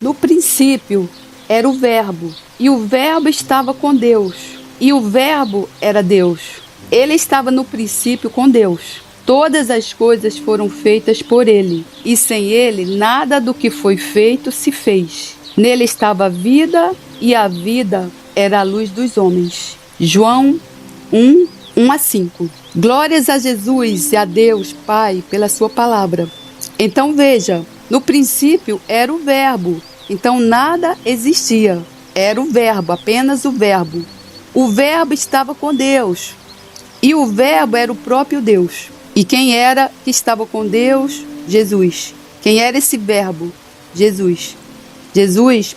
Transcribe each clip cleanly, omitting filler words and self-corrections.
No princípio era o Verbo, e o Verbo estava com Deus, e o Verbo era Deus. Ele estava no princípio com Deus. Todas as coisas foram feitas por ele, e sem ele nada do que foi feito se fez. Nele estava a vida, e a vida era a luz dos homens. João 1, 1-5. Glórias a Jesus e a Deus, Pai, pela sua palavra. Então veja, no princípio era o Verbo, então nada existia. Era o Verbo, apenas o Verbo. O Verbo estava com Deus, e o Verbo era o próprio Deus. E quem era que estava com Deus? Jesus. Quem era esse Verbo? Jesus. Jesus,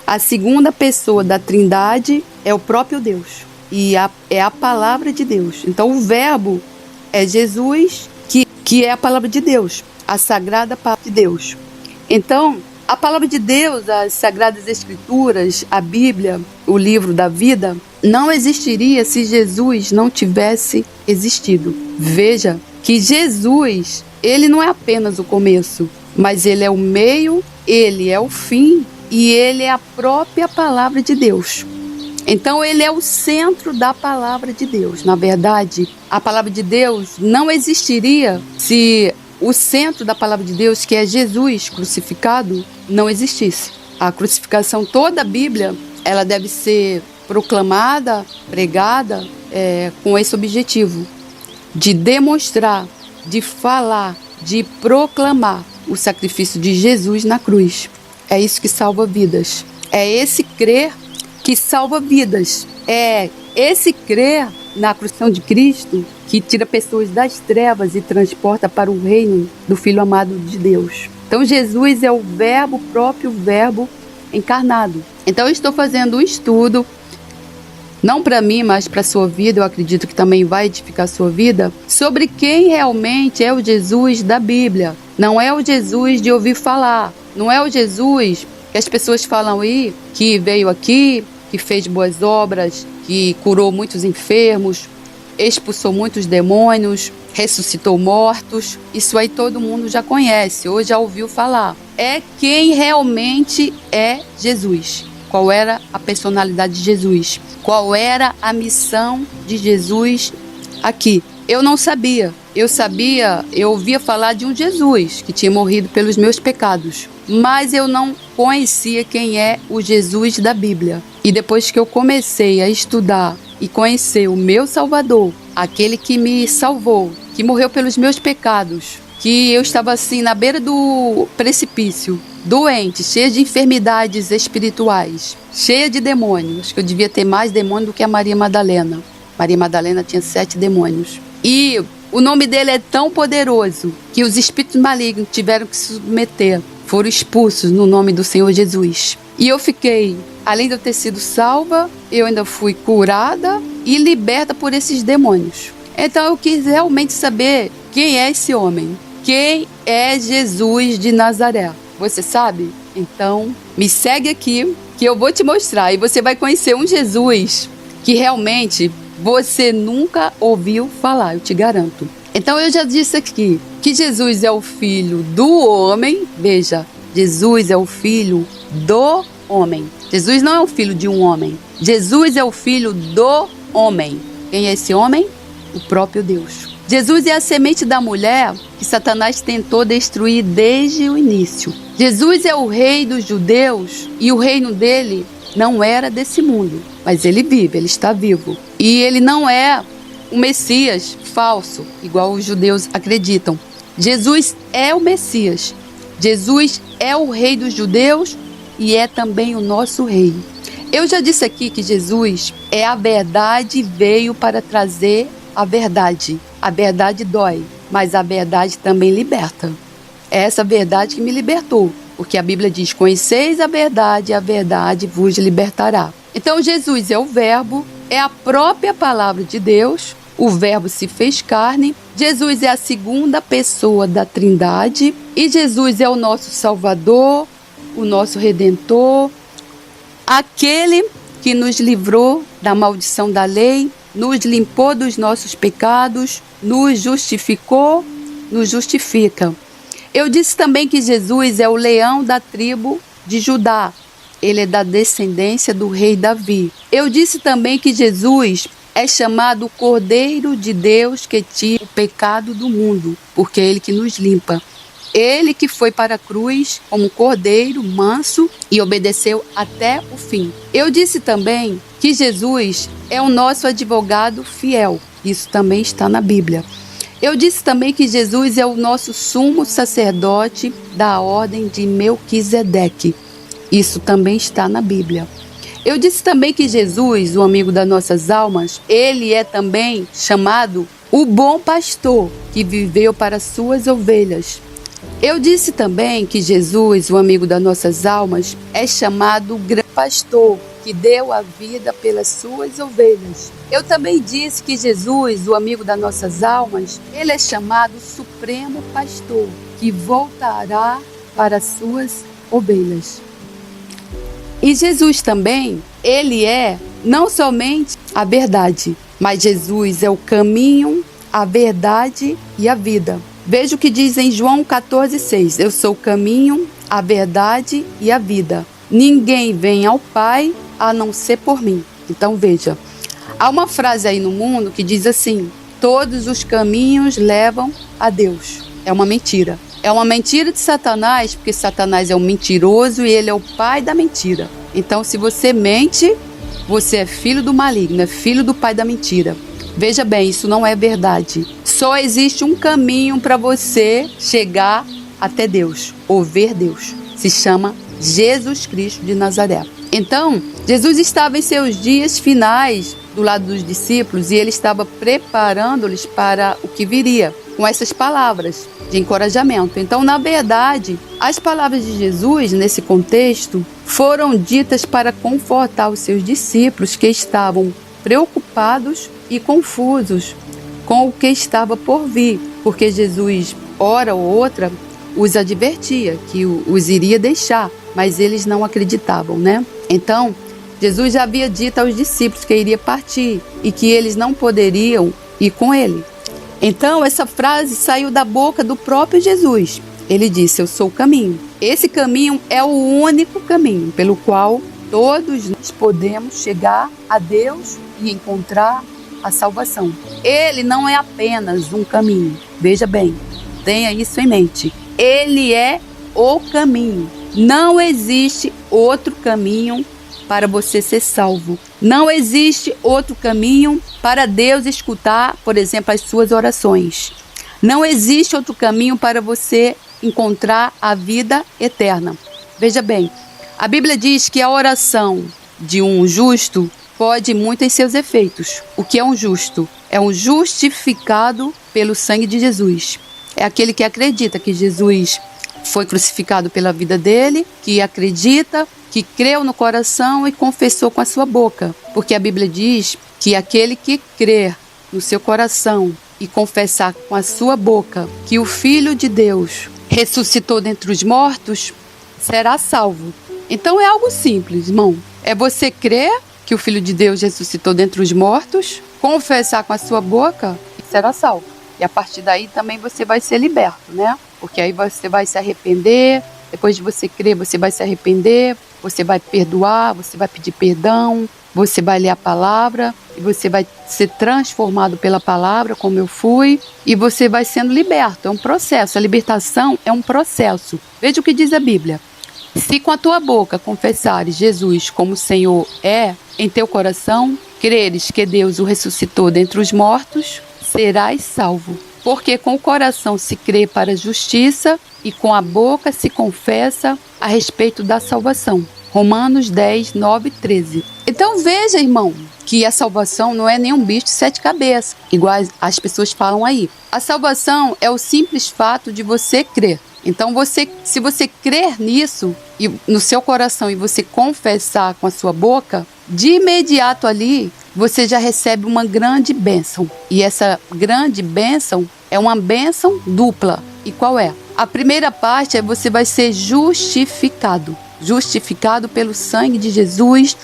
a segunda pessoa da Trindade, é o próprio Deus. E é a palavra de Deus. Então o Verbo é Jesus, que é a palavra de Deus, a sagrada palavra de Deus. Então, a palavra de Deus, as Sagradas Escrituras, a Bíblia, o livro da vida, não existiria se Jesus não tivesse existido. Veja que Jesus, ele não é apenas o começo, mas ele é o meio, ele é o fim e ele é a própria palavra de Deus. Então ele é o centro da palavra de Deus. Na verdade, a palavra de Deus não existiria se o centro da palavra de Deus, que é Jesus crucificado, não existisse. A crucificação, toda a Bíblia, ela deve ser proclamada, pregada com esse objetivo, de demonstrar, de falar, de proclamar o sacrifício de Jesus na cruz. É isso que salva vidas. É esse crer que salva vidas. É esse crer na crucificação de Cristo que tira pessoas das trevas e transporta para o reino do Filho amado de Deus. Então Jesus é o Verbo, o próprio Verbo encarnado. Então eu estou fazendo um estudo, não para mim, mas para a sua vida, eu acredito que também vai edificar a sua vida, sobre quem realmente é o Jesus da Bíblia. Não é o Jesus de ouvir falar, não é o Jesus que as pessoas falam aí, que veio aqui, que fez boas obras, que curou muitos enfermos, expulsou muitos demônios, ressuscitou mortos. Isso aí todo mundo já conhece, ou já ouviu falar. É quem realmente é Jesus. Qual era a personalidade de Jesus? Qual era a missão de Jesus aqui? Eu não sabia. Eu ouvia falar de um Jesus que tinha morrido pelos meus pecados, mas eu não conhecia quem é o Jesus da Bíblia. E depois que eu comecei a estudar e conhecer o meu Salvador, aquele que me salvou, que morreu pelos meus pecados, que eu estava assim na beira do precipício, doente, cheia de enfermidades espirituais, cheia de demônios. Acho que eu devia ter mais demônio do que a Maria Madalena. Maria Madalena tinha 7 demônios. E o nome dele é tão poderoso que os espíritos malignos tiveram que se submeter, foram expulsos no nome do Senhor Jesus. E eu fiquei, além de eu ter sido salva, eu ainda fui curada e liberta por esses demônios. Então eu quis realmente saber quem é esse homem. Quem é Jesus de Nazaré? Você sabe? Então me segue aqui que eu vou te mostrar e você vai conhecer um Jesus que realmente você nunca ouviu falar, eu te garanto. Então eu já disse aqui que Jesus é o filho do homem. Veja, Jesus é o filho do homem. Jesus não é o filho de um homem. Jesus é o filho do homem. Quem é esse homem? O próprio Deus. Jesus é a semente da mulher que Satanás tentou destruir desde o início. Jesus é o rei dos judeus e o reino dele não era desse mundo, mas ele vive, ele está vivo. E ele não é um Messias falso, igual os judeus acreditam. Jesus é o Messias. Jesus é o rei dos judeus e é também o nosso rei. Eu já disse aqui que Jesus é a verdade e veio para trazer a verdade. A verdade dói, mas a verdade também liberta. É essa verdade que me libertou, porque a Bíblia diz: conheceis a verdade vos libertará. Então Jesus é o Verbo, é a própria palavra de Deus. O Verbo se fez carne. Jesus é a segunda pessoa da Trindade e Jesus é o nosso Salvador, o nosso Redentor, aquele que nos livrou da maldição da lei, nos limpou dos nossos pecados, nos justificou, nos justifica. Eu disse também que Jesus é o leão da tribo de Judá. Ele é da descendência do rei Davi. Eu disse também que Jesus é chamado o Cordeiro de Deus que tira o pecado do mundo, porque é ele que nos limpa. Ele que foi para a cruz como cordeiro manso e obedeceu até o fim. Eu disse também que Jesus é o nosso advogado fiel. Isso também está na Bíblia. Eu disse também que Jesus é o nosso sumo sacerdote da ordem de Melquisedeque. Isso também está na Bíblia. Eu disse também que Jesus, o amigo das nossas almas, ele é também chamado o bom pastor que viveu para suas ovelhas. Eu disse também que Jesus, o amigo das nossas almas, é chamado o grande pastor que deu a vida pelas suas ovelhas. Eu também disse que Jesus, o amigo das nossas almas, ele é chamado supremo pastor que voltará para as suas ovelhas. E Jesus também, ele é não somente a verdade, mas Jesus é o caminho, a verdade e a vida. Veja o que diz em João 14,6. Eu sou o caminho, a verdade e a vida. Ninguém vem ao Pai a não ser por mim. Então veja, há uma frase aí no mundo que diz assim: todos os caminhos levam a Deus. É uma mentira. É uma mentira de Satanás, porque Satanás é um mentiroso e ele é o pai da mentira. Então, se você mente, você é filho do maligno, é filho do pai da mentira. Veja bem, isso não é verdade. Só existe um caminho para você chegar até Deus, ou ver Deus. Se chama Jesus Cristo de Nazaré. Então, Jesus estava em seus dias finais do lado dos discípulos e ele estava preparando-lhes para o que viria, com essas palavras de encorajamento. Então, na verdade, as palavras de Jesus, nesse contexto, foram ditas para confortar os seus discípulos que estavam preocupados e confusos com o que estava por vir, porque Jesus, hora ou outra, os advertia que os iria deixar, mas eles não acreditavam, né? Então, Jesus já havia dito aos discípulos que iria partir e que eles não poderiam ir com ele. Então, essa frase saiu da boca do próprio Jesus. Ele disse: eu sou o caminho. Esse caminho é o único caminho pelo qual todos nós podemos chegar a Deus e encontrar a salvação. Ele não é apenas um caminho. Veja bem, tenha isso em mente. Ele é o caminho. Não existe outro caminho para você ser salvo. Não existe outro caminho para Deus escutar, por exemplo, as suas orações. Não existe outro caminho para você encontrar a vida eterna. Veja bem, a Bíblia diz que a oração de um justo pode muito em seus efeitos. O que é um justo? É um justificado pelo sangue de Jesus. É aquele que acredita que Jesus foi crucificado pela vida dele, que acredita, que creu no coração e confessou com a sua boca. Porque a Bíblia diz que aquele que crer no seu coração e confessar com a sua boca que o Filho de Deus ressuscitou dentre os mortos, será salvo. Então é algo simples, irmão. É você crer que o Filho de Deus ressuscitou dentre os mortos, confessar com a sua boca e será salvo. E a partir daí também você vai ser liberto, né? Porque aí você vai se arrepender, depois de você crer, você vai se arrepender, você vai perdoar, você vai pedir perdão, você vai ler a palavra e você vai ser transformado pela palavra, como eu fui, e você vai sendo liberto. É um processo, a libertação é um processo. Veja o que diz a Bíblia. Se com a tua boca confessares Jesus como Senhor é, em teu coração, creres que Deus o ressuscitou dentre os mortos, serás salvo. Porque com o coração se crê para a justiça e com a boca se confessa a respeito da salvação. Romanos 10, 9 e 13. Então veja, irmão, que a salvação não é nenhum bicho de 7 cabeças, igual as pessoas falam aí. A salvação é o simples fato de você crer. Então, se você crer nisso e no seu coração e você confessar com a sua boca, de imediato ali você já recebe uma grande bênção. E essa grande bênção é uma bênção dupla. E qual é? A primeira parte é você vai ser justificado. Justificado pelo sangue de Jesus,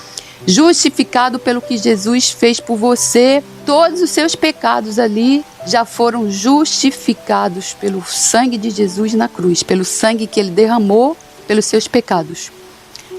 justificado pelo que Jesus fez por você. Todos os seus pecados ali já foram justificados pelo sangue de Jesus na cruz, pelo sangue que ele derramou pelos seus pecados.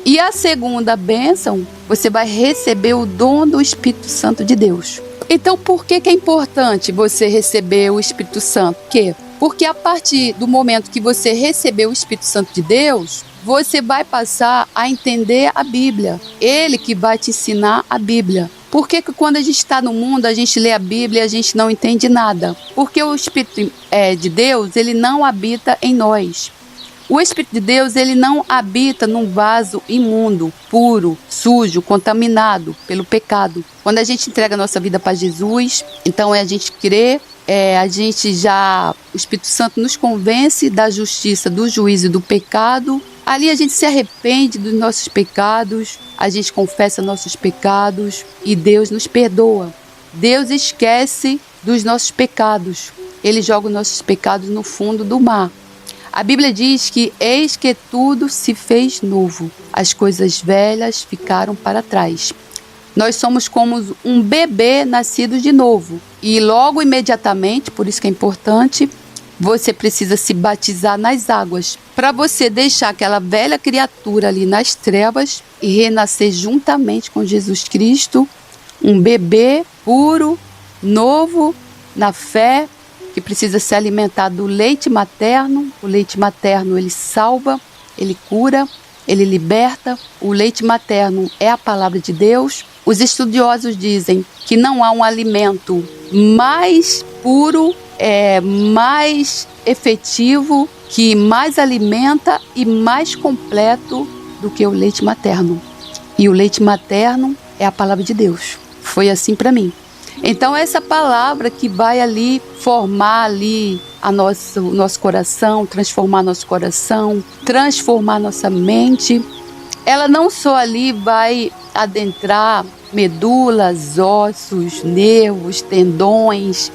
E a segunda bênção, você vai receber o dom do Espírito Santo de Deus. Então, por que é importante você receber o Espírito Santo? Por quê? Porque a partir do momento que você receber o Espírito Santo de Deus, você vai passar a entender a Bíblia. Ele que vai te ensinar a Bíblia. Por que quando a gente está no mundo, a gente lê a Bíblia e a gente não entende nada? Porque o Espírito de Deus, ele não habita em nós. O Espírito de Deus, ele não habita num vaso imundo, puro, sujo, contaminado pelo pecado. Quando a gente entrega a nossa vida para Jesus, então a gente crê, o Espírito Santo nos convence da justiça, do juízo e do pecado. Ali a gente se arrepende dos nossos pecados, a gente confessa nossos pecados e Deus nos perdoa. Deus esquece dos nossos pecados. Ele joga os nossos pecados no fundo do mar. A Bíblia diz que eis que tudo se fez novo, as coisas velhas ficaram para trás. Nós somos como um bebê nascido de novo e logo imediatamente, por isso que é importante, você precisa se batizar nas águas para você deixar aquela velha criatura ali nas trevas e renascer juntamente com Jesus Cristo, um bebê puro, novo, na fé, que precisa se alimentar do leite materno. O leite materno, ele salva, ele cura, ele liberta. O leite materno é a palavra de Deus. Os estudiosos dizem que não há um alimento mais puro, mais efetivo, que mais alimenta e mais completo do que o leite materno. E o leite materno é a palavra de Deus. Foi assim para mim. Então essa palavra que vai ali formar ali o nosso coração, transformar nosso coração, transformar nossa mente, ela não só ali vai adentrar medulas, ossos, nervos, tendões,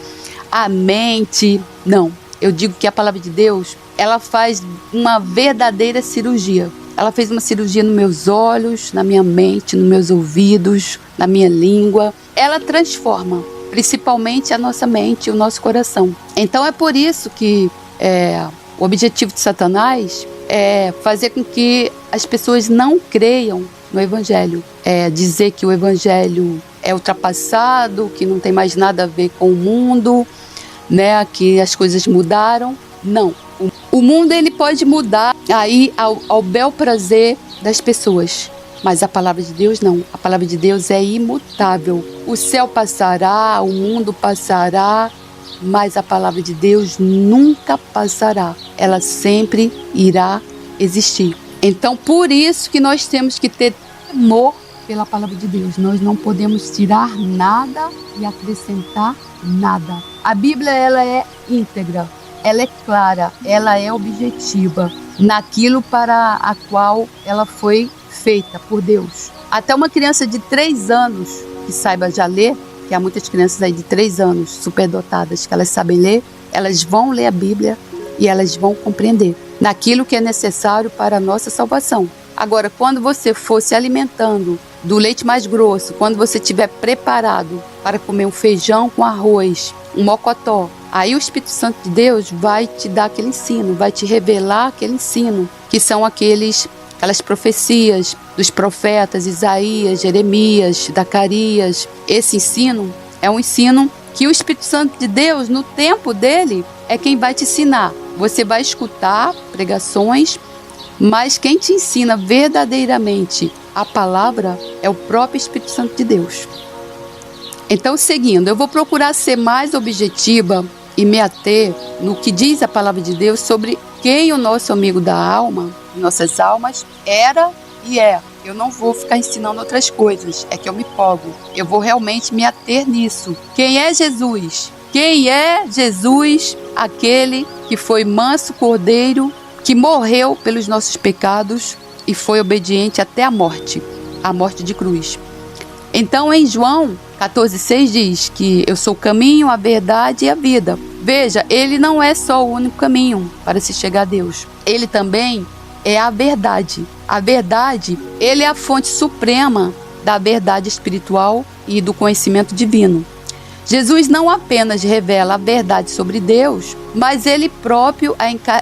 a mente. Não, eu digo que a palavra de Deus, ela faz uma verdadeira cirurgia. Ela fez uma cirurgia nos meus olhos, na minha mente, nos meus ouvidos, na minha língua. Ela transforma, principalmente a nossa mente e o nosso coração. Então é por isso que o objetivo de Satanás é fazer com que as pessoas não creiam no Evangelho. É dizer que o Evangelho é ultrapassado, que não tem mais nada a ver com o mundo, né, que as coisas mudaram. Não. O mundo ele pode mudar aí ao bel prazer das pessoas, mas a palavra de Deus não. A palavra de Deus é imutável. O céu passará, o mundo passará, mas a palavra de Deus nunca passará. Ela sempre irá existir. Então, por isso que nós temos que ter temor pela palavra de Deus. Nós não podemos tirar nada e acrescentar nada. A Bíblia, ela é íntegra. Ela é clara, ela é objetiva naquilo para a qual ela foi feita por Deus. Até uma criança de 3 anos que saiba já ler, que há muitas crianças aí de 3 anos superdotadas que elas sabem ler, elas vão ler a Bíblia e elas vão compreender naquilo que é necessário para a nossa salvação. Agora, quando você for se alimentando do leite mais grosso, quando você estiver preparado para comer um feijão com arroz, um mocotó, aí o Espírito Santo de Deus vai te dar aquele ensino, vai te revelar aquele ensino, que são aquelas profecias dos profetas Isaías, Jeremias, Zacarias. Esse ensino é um ensino que o Espírito Santo de Deus, no tempo dele, é quem vai te ensinar. Você vai escutar pregações, mas quem te ensina verdadeiramente a palavra é o próprio Espírito Santo de Deus. Então, seguindo, eu vou procurar ser mais objetiva e me ater no que diz a palavra de Deus sobre quem o nosso amigo da alma, nossas almas, era e é. Eu não vou ficar ensinando outras coisas, é que eu me empolgo. Eu vou realmente me ater nisso. Quem é Jesus? Quem é Jesus? Aquele que foi manso cordeiro, que morreu pelos nossos pecados e foi obediente até a morte de cruz. Então, em João 14,6 diz que eu sou o caminho, a verdade e a vida. Veja, ele não é só o único caminho para se chegar a Deus. Ele também é a verdade. A verdade, ele é a fonte suprema da verdade espiritual e do conhecimento divino. Jesus não apenas revela a verdade sobre Deus, mas ele próprio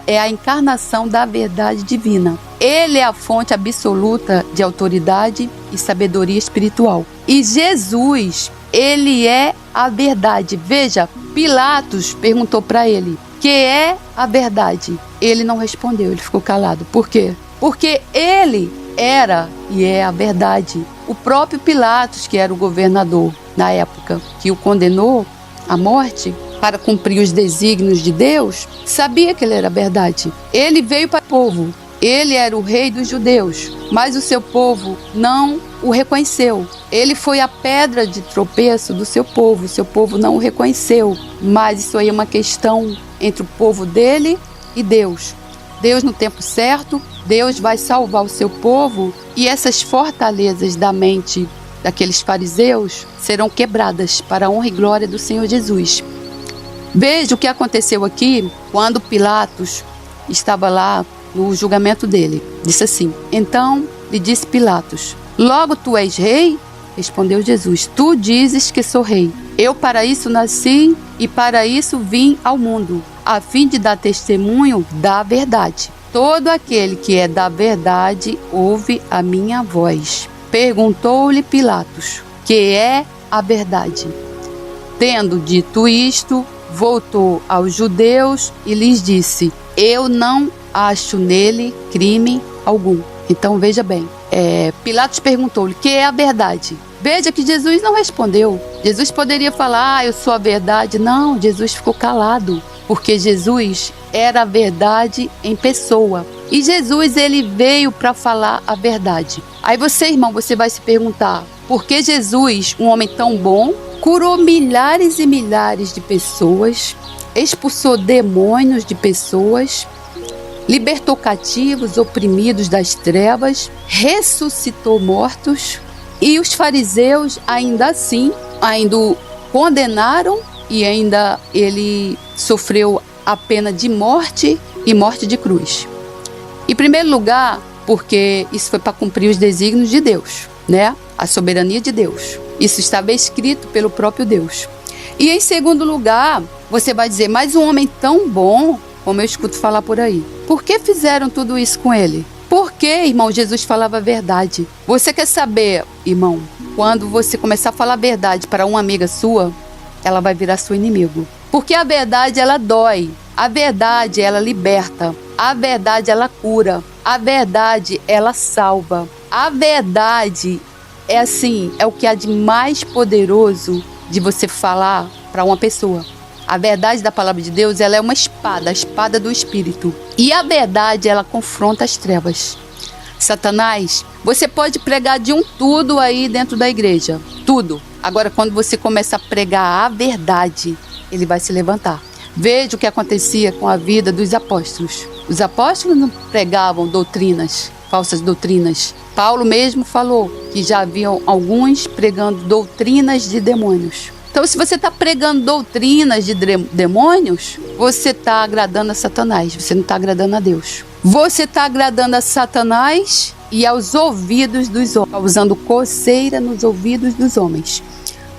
é a encarnação da verdade divina. Ele é a fonte absoluta de autoridade e sabedoria espiritual. E Jesus, ele é a verdade. Veja, Pilatos perguntou para ele: que é a verdade? Ele não respondeu, ele ficou calado. Por quê? Porque ele era e é a verdade. O próprio Pilatos, que era o governador na época, que o condenou à morte para cumprir os desígnios de Deus, sabia que ele era a verdade. Ele veio para o povo. Ele era o rei dos judeus, mas o seu povo não o reconheceu. Ele foi a pedra de tropeço do seu povo não o reconheceu. Mas isso aí é uma questão entre o povo dele e Deus. Deus, no tempo certo, Deus vai salvar o seu povo, e essas fortalezas da mente daqueles fariseus serão quebradas para a honra e glória do Senhor Jesus. Veja o que aconteceu aqui quando Pilatos estava lá no julgamento dele. Disse assim: então lhe disse Pilatos: logo tu és rei? Respondeu Jesus: tu dizes que sou rei. Eu para isso nasci e para isso vim ao mundo, a fim de dar testemunho da verdade. Todo aquele que é da verdade ouve a minha voz. Perguntou-lhe Pilatos: que é a verdade? Tendo dito isto, voltou aos judeus e lhes disse: eu não acho nele crime algum. Então veja bem, Pilatos perguntou-lhe: que é a verdade? Veja que Jesus não respondeu. Jesus poderia falar: eu sou a verdade. Não, Jesus ficou calado, porque Jesus era a verdade em pessoa. E Jesus, ele veio para falar a verdade. Aí você, irmão, você vai se perguntar: por que Jesus, um homem tão bom, curou milhares e milhares de pessoas, expulsou demônios de pessoas, libertou cativos, oprimidos das trevas, ressuscitou mortos, e os fariseus ainda assim, ainda o condenaram, e ainda ele sofreu a pena de morte e morte de cruz? Em primeiro lugar, porque isso foi para cumprir os desígnios de Deus, né? A soberania de Deus. Isso estava escrito pelo próprio Deus. E em segundo lugar, você vai dizer: mas um homem tão bom, como eu escuto falar por aí, por que fizeram tudo isso com ele? Porque, irmão, Jesus falava a verdade. Você quer saber, irmão, quando você começar a falar a verdade para uma amiga sua, ela vai virar seu inimigo. Porque a verdade, ela dói. A verdade, ela liberta. A verdade, ela cura. A verdade, ela salva. A verdade é assim, é o que há de mais poderoso de você falar para uma pessoa. A verdade da palavra de Deus, ela é uma espada, a espada do Espírito. E a verdade, ela confronta as trevas. Satanás, você pode pregar de um tudo aí dentro da igreja, tudo. Agora, quando você começa a pregar a verdade, ele vai se levantar. Veja o que acontecia com a vida dos apóstolos. Os apóstolos não pregavam doutrinas, falsas doutrinas. Paulo mesmo falou que já haviam alguns pregando doutrinas de demônios. Então, se você está pregando doutrinas de demônios, você está agradando a Satanás, você não está agradando a Deus. Você está agradando a Satanás e aos ouvidos dos homens, causando coceira nos ouvidos dos homens.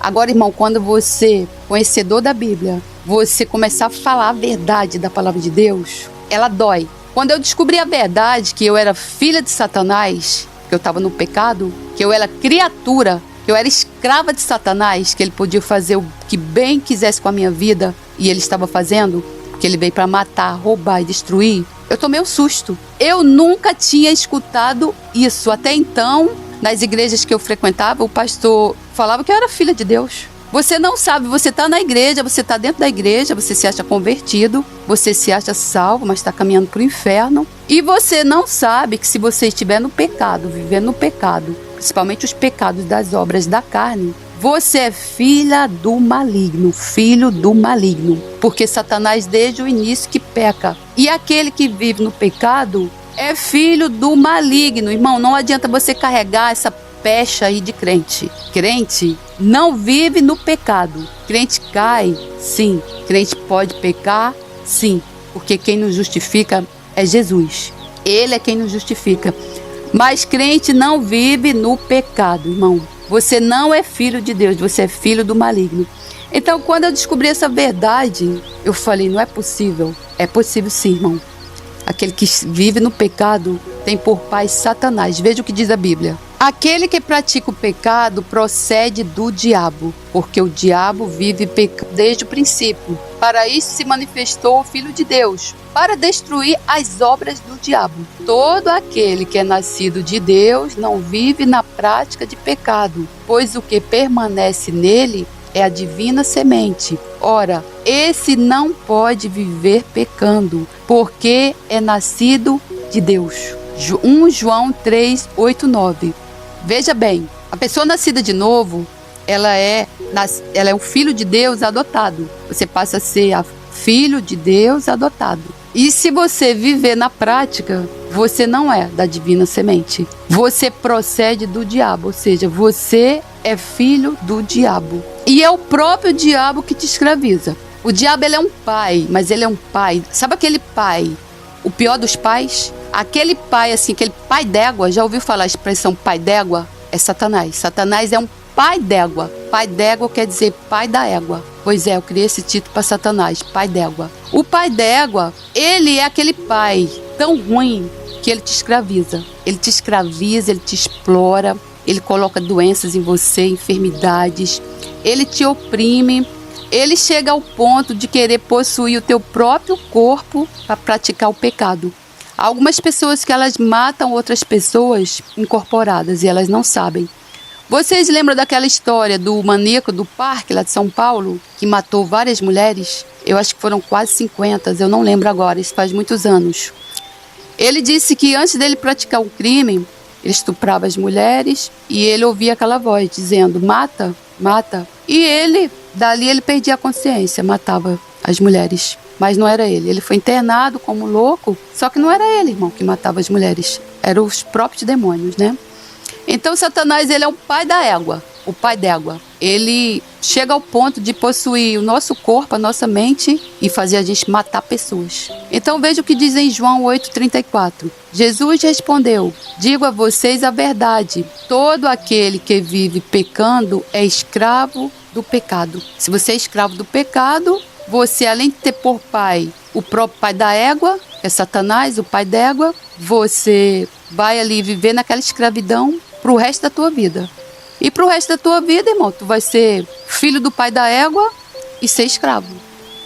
Agora, irmão, quando você, conhecedor da Bíblia, você começar a falar a verdade da palavra de Deus, ela dói. Quando eu descobri a verdade, que eu era filha de Satanás, que eu estava no pecado, que eu era criatura, que eu era escrava de Satanás, que ele podia fazer o que bem quisesse com a minha vida, e ele estava fazendo, que ele veio para matar, roubar e destruir, eu tomei um susto. Eu nunca tinha escutado isso. Até então, nas igrejas que eu frequentava, o pastor falava que eu era filha de Deus. Você não sabe, você está na igreja, você está dentro da igreja, você se acha convertido, você se acha salvo, mas está caminhando para o inferno. E você não sabe que se você estiver no pecado, vivendo no pecado, principalmente os pecados das obras da carne, você é filha do maligno, filho do maligno. Porque Satanás desde o início que peca. E aquele que vive no pecado é filho do maligno. Irmão, não adianta você carregar essa pecha aí de crente. Crente não vive no pecado. Crente cai, sim. Crente pode pecar, sim. Porque quem nos justifica é Jesus. Ele é quem nos justifica. Mas crente não vive no pecado, irmão. Você não é filho de Deus, você é filho do maligno. Então, quando eu descobri essa verdade, eu falei: não é possível. É possível sim, irmão. Aquele que vive no pecado tem por pai Satanás. Veja o que diz a Bíblia. Aquele que pratica o pecado procede do diabo, porque o diabo vive pecando desde o princípio. Para isso se manifestou o Filho de Deus, para destruir as obras do diabo. Todo aquele que é nascido de Deus não vive na prática de pecado, pois o que permanece nele é a divina semente. Ora, esse não pode viver pecando, porque é nascido de Deus. 1 João 3, 8, 9. Veja bem, a pessoa nascida de novo, ela é um filho de Deus adotado. Você passa a ser filho de Deus adotado. E se você viver na prática, você não é da divina semente. Você procede do diabo, ou seja, você é filho do diabo. E é o próprio diabo que te escraviza. O diabo, ele é um pai, mas ele é um pai. Sabe aquele pai, o pior dos pais? Aquele pai, assim, aquele pai d'égua, já ouviu falar a expressão pai d'égua? É Satanás. Satanás é um pai d'égua. Pai d'égua quer dizer pai da égua. Pois é, eu criei esse título para Satanás, pai d'égua. O pai d'égua, ele é aquele pai tão ruim que ele te escraviza. Ele te escraviza, ele te explora, ele coloca doenças em você, enfermidades. Ele te oprime. Ele chega ao ponto de querer possuir o teu próprio corpo para praticar o pecado. Há algumas pessoas que elas matam outras pessoas incorporadas e elas não sabem. Vocês lembram daquela história do maníaco do parque lá de São Paulo, que matou várias mulheres? Eu acho que foram quase 50, eu não lembro agora, isso faz muitos anos. Ele disse que antes dele praticar o crime, ele estuprava as mulheres e ele ouvia aquela voz dizendo, mata, mata. E ele, dali ele perdia a consciência, matava as mulheres. Mas não era ele. Ele foi internado como louco, só que não era ele, irmão, que matava as mulheres. Eram os próprios demônios, né? Então, Satanás, ele é o pai da égua, o pai d'égua. Ele chega ao ponto de possuir o nosso corpo, a nossa mente e fazer a gente matar pessoas. Então, veja o que diz em João 8,34. Jesus respondeu, digo a vocês a verdade, todo aquele que vive pecando é escravo do pecado. Se você é escravo do pecado, você, além de ter por pai o próprio pai da égua, que é Satanás, o pai d'égua, você vai ali viver naquela escravidão pro resto da tua vida. E pro resto da tua vida, irmão, tu vai ser filho do pai da égua e ser escravo.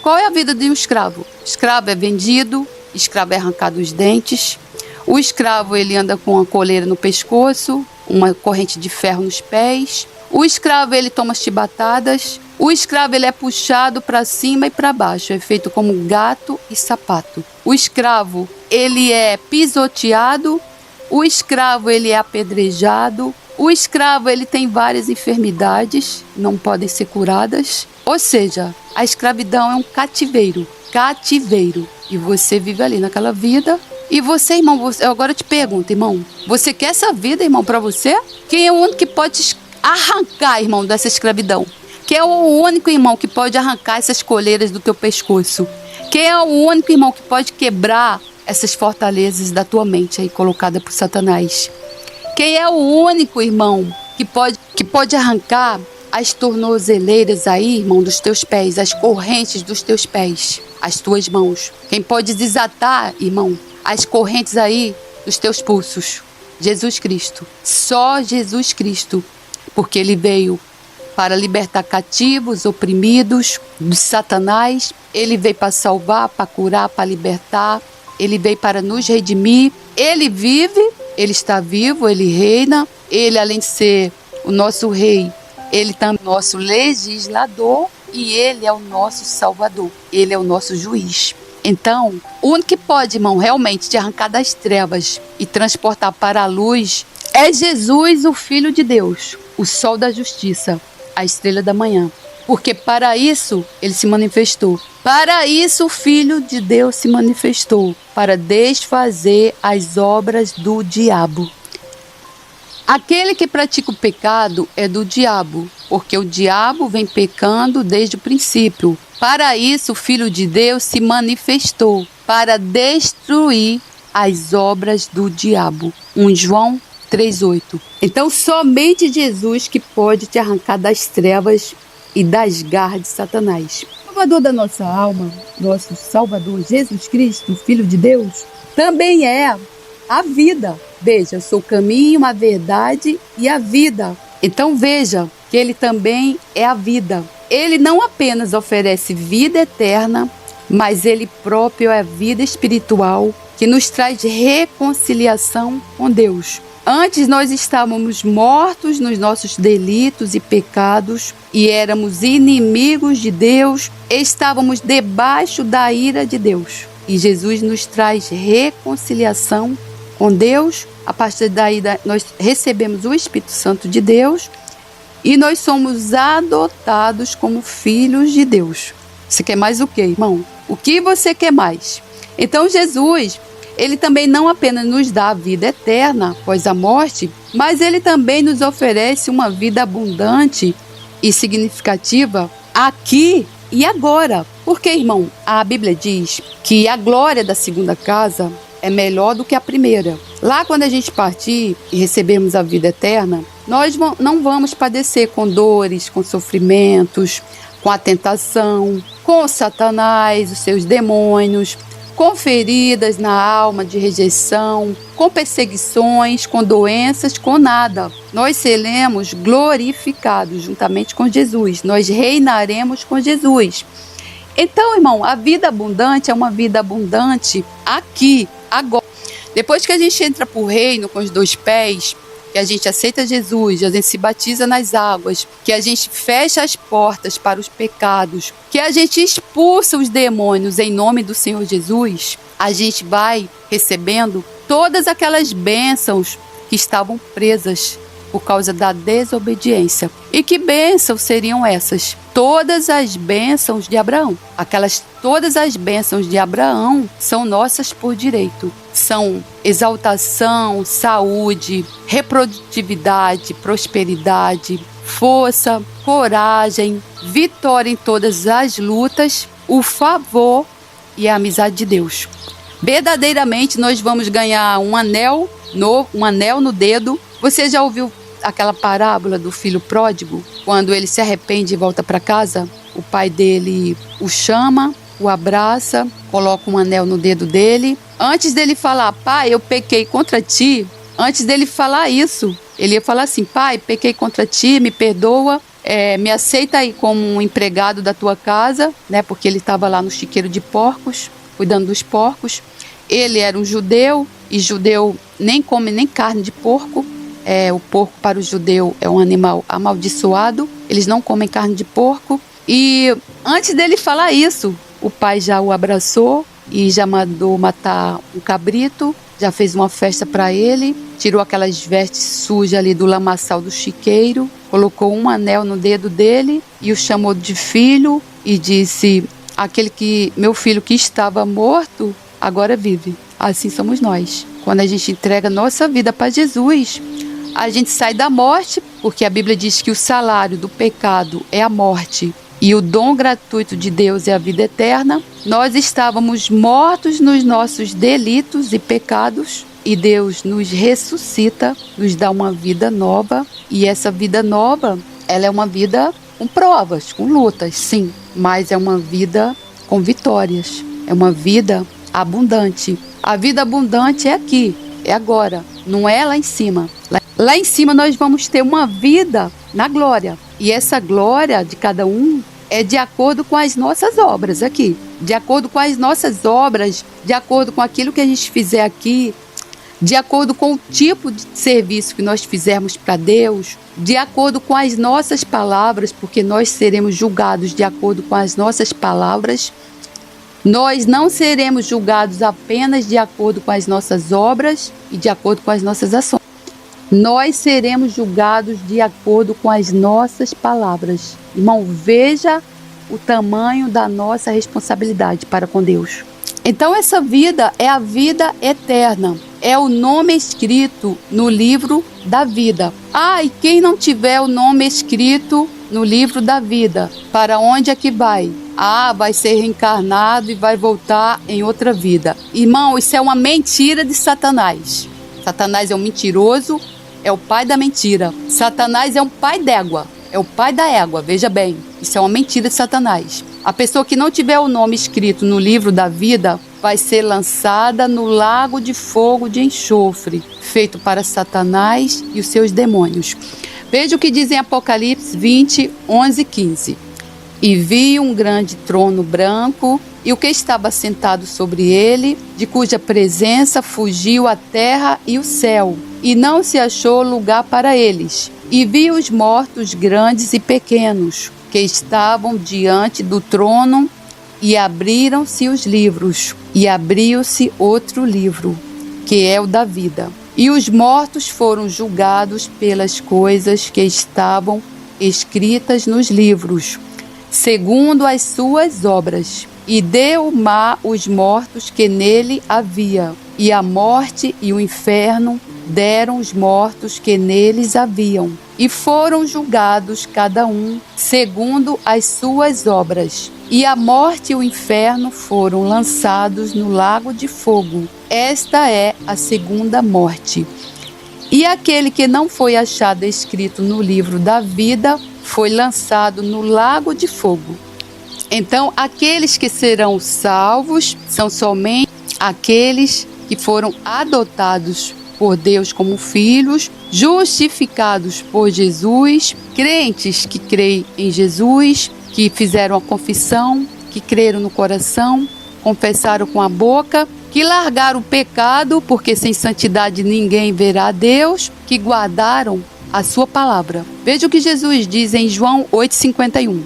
Qual é a vida de um escravo? Escravo é vendido, escravo é arrancado os dentes. O escravo, ele anda com uma coleira no pescoço, uma corrente de ferro nos pés. O escravo, ele toma chibatadas. O escravo, ele é puxado para cima e para baixo, é feito como gato e sapato. O escravo, ele é pisoteado. O escravo, ele é apedrejado. O escravo, ele tem várias enfermidades, não podem ser curadas. Ou seja, a escravidão é um cativeiro. Cativeiro. E você vive ali naquela vida. E você, irmão, eu agora te pergunto, irmão, você quer essa vida, irmão, para você? Quem é o único que pode te arrancar, irmão, dessa escravidão? Quem é o único, irmão, que pode arrancar essas coleiras do teu pescoço? Quem é o único, irmão, que pode quebrar essas fortalezas da tua mente aí colocada por Satanás? Quem é o único, irmão, que pode arrancar as tornozeleiras aí, irmão, dos teus pés, as correntes dos teus pés, as tuas mãos? Quem pode desatar, irmão, as correntes aí dos teus pulsos? Jesus Cristo. Só Jesus Cristo. Porque ele veio para libertar cativos, oprimidos de Satanás. Ele veio para salvar, para curar, para libertar. Ele veio para nos redimir. Ele vive, ele está vivo, ele reina. Ele, além de ser o nosso rei, ele também é o nosso legislador e ele é o nosso salvador. Ele é o nosso juiz. Então, o único que pode, irmão, realmente te arrancar das trevas e transportar para a luz é Jesus, o Filho de Deus, o sol da justiça, a estrela da manhã. Porque para isso ele se manifestou. Para isso o Filho de Deus se manifestou, para desfazer as obras do diabo. Aquele que pratica o pecado é do diabo, porque o diabo vem pecando desde o princípio. Para isso o Filho de Deus se manifestou, para destruir as obras do diabo. 1 João 3,8. Então somente Jesus que pode te arrancar das trevas e das garras de Satanás. O Salvador da nossa alma, nosso Salvador Jesus Cristo, Filho de Deus, também é a vida. Veja, eu sou o caminho, a verdade e a vida. Então veja que ele também é a vida. Ele não apenas oferece vida eterna, mas ele próprio é a vida espiritual que nos traz reconciliação com Deus. Antes nós estávamos mortos nos nossos delitos e pecados e éramos inimigos de Deus, estávamos debaixo da ira de Deus. E Jesus nos traz reconciliação com Deus. A partir daí nós recebemos o Espírito Santo de Deus e nós somos adotados como filhos de Deus. Você quer mais o quê, irmão? O que você quer mais? Então Jesus, ele também não apenas nos dá a vida eterna após a morte, mas ele também nos oferece uma vida abundante e significativa aqui e agora. Porque, irmão, a Bíblia diz que a glória da segunda casa é melhor do que a primeira. Lá quando a gente partir e recebermos a vida eterna, nós não vamos padecer com dores, com sofrimentos, com a tentação, com Satanás, os seus demônios, com feridas na alma de rejeição, com perseguições, com doenças, com nada. Nós seremos glorificados juntamente com Jesus. Nós reinaremos com Jesus. Então, irmão, a vida abundante é uma vida abundante aqui, agora. Depois que a gente entra para o reino com os 2 pés, que a gente aceita Jesus, a gente se batiza nas águas, que a gente fecha as portas para os pecados, que a gente expulsa os demônios em nome do Senhor Jesus, a gente vai recebendo todas aquelas bênçãos que estavam presas por causa da desobediência. E que bênçãos seriam essas? Todas as bênçãos de Abraão. Todas as bênçãos de Abraão são nossas por direito. São exaltação, saúde, reprodutividade, prosperidade, força, coragem, vitória em todas as lutas, o favor e a amizade de Deus. Verdadeiramente nós vamos ganhar um anel no dedo. Você já ouviu aquela parábola do filho pródigo? Quando ele se arrepende e volta para casa, o pai dele o chama, o abraça, coloca um anel no dedo dele. Antes dele falar, pai, eu pequei contra ti, antes dele falar isso, ele ia falar assim, pai, pequei contra ti, me perdoa, me aceita aí como um empregado da tua casa, né? Porque ele estava lá no chiqueiro de porcos, cuidando dos porcos. Ele era um judeu, e judeu nem come nem carne de porco. O porco para o judeu é um animal amaldiçoado, eles não comem carne de porco. E antes dele falar isso, o pai já o abraçou e já mandou matar um cabrito, já fez uma festa para ele, tirou aquelas vestes sujas ali do lamaçal do chiqueiro, colocou um anel no dedo dele e o chamou de filho e disse, meu filho que estava morto, agora vive. Assim somos nós. Quando a gente entrega nossa vida para Jesus, a gente sai da morte, porque a Bíblia diz que o salário do pecado é a morte e o dom gratuito de Deus é a vida eterna. Nós estávamos mortos nos nossos delitos e pecados e Deus nos ressuscita, nos dá uma vida nova. E essa vida nova, ela é uma vida com provas, com lutas, sim, mas é uma vida com vitórias, é uma vida abundante. A vida abundante é aqui, é agora, não é lá em cima. Lá em cima nós vamos ter uma vida na glória. E essa glória de cada um é de acordo com as nossas obras aqui. De acordo com as nossas obras, de acordo com aquilo que a gente fizer aqui, de acordo com o tipo de serviço que nós fizermos para Deus, de acordo com as nossas palavras, porque nós seremos julgados de acordo com as nossas palavras. Nós não seremos julgados apenas de acordo com as nossas obras e de acordo com as nossas ações. Nós seremos julgados de acordo com as nossas palavras. Irmão, veja o tamanho da nossa responsabilidade para com Deus. Então essa vida é a vida eterna. É o nome escrito no livro da vida. E quem não tiver o nome escrito no livro da vida, para onde é que vai? Vai ser reencarnado e vai voltar em outra vida. Irmão, isso é uma mentira de Satanás. Satanás é um mentiroso, é o pai da mentira. Satanás é um pai d'égua, é o pai da égua, veja bem. Isso é uma mentira de Satanás. A pessoa que não tiver o nome escrito no livro da vida, vai ser lançada no lago de fogo de enxofre, feito para Satanás e os seus demônios. Veja o que diz em Apocalipse 20, 11 e 15. E vi um grande trono branco, e o que estava sentado sobre ele, de cuja presença fugiu a terra e o céu, e não se achou lugar para eles. E vi os mortos grandes e pequenos, que estavam diante do trono, e abriram-se os livros, e abriu-se outro livro, que é o da vida. E os mortos foram julgados pelas coisas que estavam escritas nos livros, segundo as suas obras. E deu o mar os mortos que nele havia, e a morte e o inferno deram os mortos que neles haviam, e foram julgados cada um segundo as suas obras. E a morte e o inferno foram lançados no lago de fogo. Esta é a segunda morte. E aquele que não foi achado escrito no livro da vida foi lançado no lago de fogo. Então, aqueles que serão salvos são somente aqueles que foram adotados por Deus como filhos, justificados por Jesus, crentes que creem em Jesus, que fizeram a confissão, que creram no coração, confessaram com a boca, que largaram o pecado, porque sem santidade ninguém verá a Deus, que guardaram a sua palavra. Veja o que Jesus diz em João 8,51.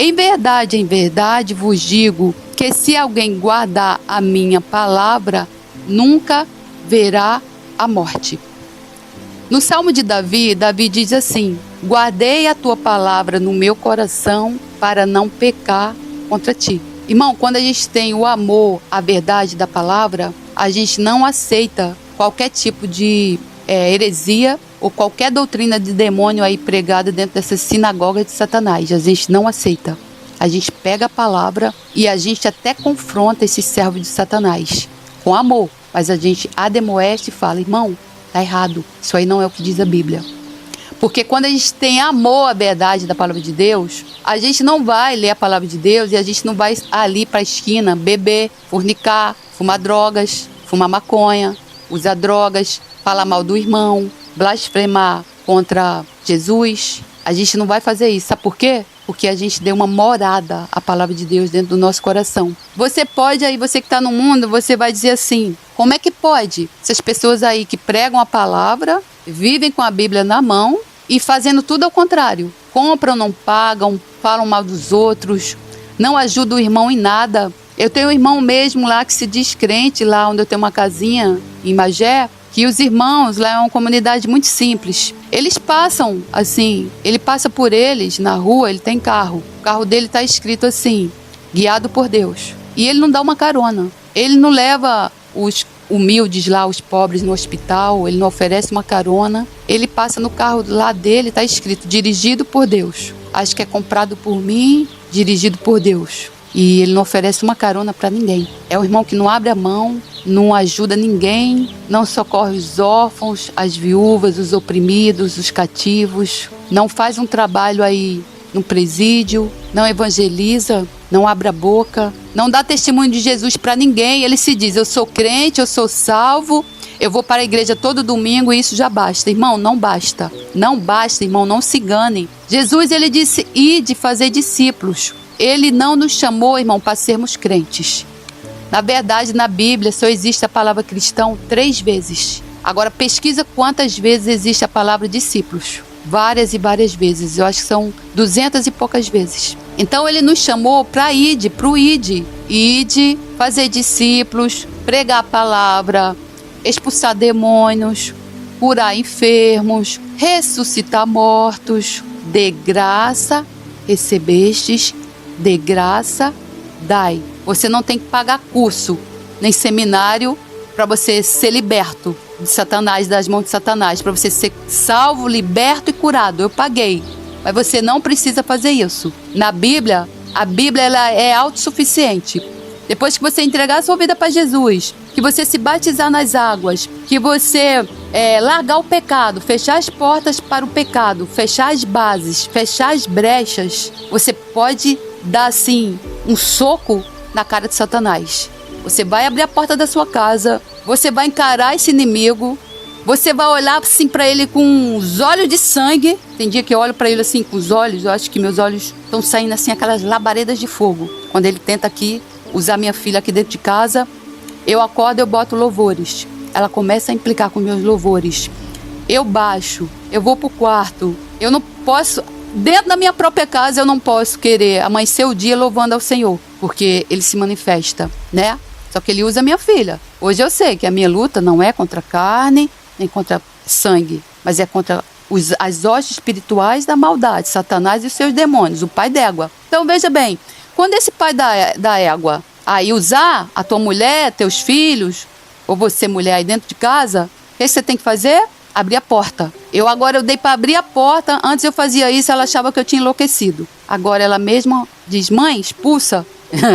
Em verdade vos digo que se alguém guardar a minha palavra, nunca verá a morte. No Salmo de Davi, Davi diz assim: guardei a tua palavra no meu coração para não pecar contra ti. Irmão, quando a gente tem o amor, a verdade da palavra, a gente não aceita qualquer tipo de heresia ou qualquer doutrina de demônio aí pregada dentro dessa sinagoga de Satanás. A gente não aceita. A gente pega a palavra e a gente até confronta esse servo de Satanás com amor, mas a gente ademoeste e fala: irmão, tá errado, isso aí não é o que diz a Bíblia. Porque quando a gente tem amor à verdade da palavra de Deus, a gente não vai ler a palavra de Deus e a gente não vai ali para a esquina beber, fornicar, fumar drogas, fumar maconha, usar drogas, falar mal do irmão, blasfemar contra Jesus. A gente não vai fazer isso. Sabe por quê? Porque a gente deu uma morada à palavra de Deus dentro do nosso coração. Você pode aí, você que está no mundo, você vai dizer assim: como é que pode essas pessoas aí que pregam a palavra, vivem com a Bíblia na mão e fazendo tudo ao contrário? Compram, não pagam, falam mal dos outros, não ajudam o irmão em nada. Eu tenho um irmão mesmo lá que se diz crente, lá onde eu tenho uma casinha em Magé, que os irmãos lá é uma comunidade muito simples. Eles passam assim, ele passa por eles na rua, ele tem carro. O carro dele está escrito assim: guiado por Deus. E ele não dá uma carona. Ele não leva os humildes lá, os pobres no hospital, ele não oferece uma carona. Ele passa no carro lá dele, está escrito: dirigido por Deus. Acho que é comprado por mim, dirigido por Deus. E ele não oferece uma carona para ninguém. É um irmão que não abre a mão, não ajuda ninguém, não socorre os órfãos, as viúvas, os oprimidos, os cativos. Não faz um trabalho aí no presídio, não evangeliza, não abre a boca, não dá testemunho de Jesus para ninguém. Ele se diz: eu sou crente, eu sou salvo, eu vou para a igreja todo domingo e isso já basta. Irmão, não basta. Não basta, irmão, não se enganem. Jesus, ele disse: ide fazer discípulos. Ele não nos chamou, irmão, para sermos crentes. Na verdade, na Bíblia só existe a palavra cristão 3 vezes. Agora pesquisa quantas vezes existe a palavra discípulos. Várias e várias vezes. Eu acho que são 200 e poucas vezes. Então ele nos chamou para ide, para o ide. Ide, fazer discípulos, pregar a palavra, expulsar demônios, curar enfermos, ressuscitar mortos. De graça recebestes, de graça dai. Você não tem que pagar curso, nem seminário, para você ser liberto de Satanás, das mãos de Satanás, para você ser salvo, liberto e curado. Eu paguei, mas você não precisa fazer isso. Na Bíblia, a Bíblia ela é autossuficiente. Depois que você entregar a sua vida para Jesus, que você se batizar nas águas, que você largar o pecado, fechar as portas para o pecado, fechar as bases, fechar as brechas, você pode dar assim um soco na cara de Satanás. Você vai abrir a porta da sua casa, você vai encarar esse inimigo, você vai olhar assim para ele com os olhos de sangue. Tem dia que eu olho para ele assim com os olhos, eu acho que meus olhos estão saindo assim aquelas labaredas de fogo. Quando ele tenta aqui usar minha filha aqui dentro de casa, eu acordo, eu boto louvores. Ela começa a implicar com meus louvores. Eu baixo, eu vou pro quarto. Eu não posso, dentro da minha própria casa, eu não posso querer amanhecer o dia louvando ao Senhor, porque ele se manifesta, né? Só que ele usa a minha filha. Hoje eu sei que a minha luta não é contra carne, nem contra sangue, mas é contra as hostes espirituais da maldade, Satanás e os seus demônios, o pai d'égua. Então veja bem, quando esse pai da égua aí usar a tua mulher, teus filhos, ou você mulher aí dentro de casa, o que você tem que fazer? Abrir a porta. Eu dei para abrir a porta, antes eu fazia isso, ela achava que eu tinha enlouquecido. Agora ela mesma diz, mãe, expulsa.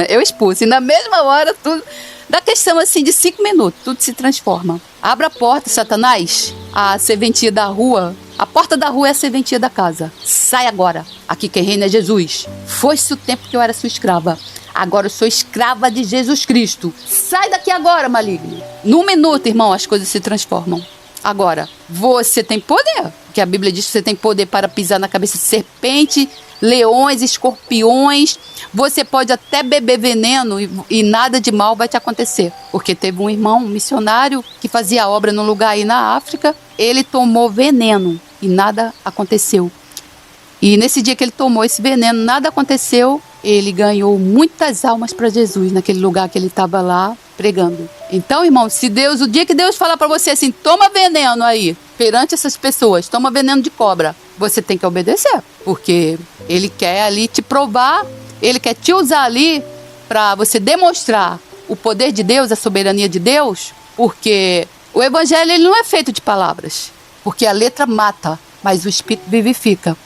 Eu expulso, e na mesma hora tudo... Da questão assim de 5 minutos, tudo se transforma. Abra a porta, Satanás, a serventia da rua. A porta da rua é a serventia da casa. Sai agora. Aqui quem reina é Jesus. Foi-se o tempo que eu era sua escrava. Agora eu sou escrava de Jesus Cristo. Sai daqui agora, maligno. Num minuto, irmão, as coisas se transformam. Agora, você tem poder. Porque a Bíblia diz que você tem poder para pisar na cabeça de serpente, leões, escorpiões. Você pode até beber veneno e nada de mal vai te acontecer. Porque teve um irmão, um missionário, que fazia obra num lugar aí na África. Ele tomou veneno e nada aconteceu. E nesse dia que ele tomou esse veneno, nada aconteceu. Ele ganhou muitas almas para Jesus naquele lugar que ele estava lá pregando. Então, irmão, se Deus, o dia que Deus falar para você assim, toma veneno aí, perante essas pessoas, toma veneno de cobra, você tem que obedecer. Porque ele quer ali te provar, ele quer te usar ali para você demonstrar o poder de Deus, a soberania de Deus, porque o evangelho ele não é feito de palavras, porque a letra mata, mas o espírito vivifica.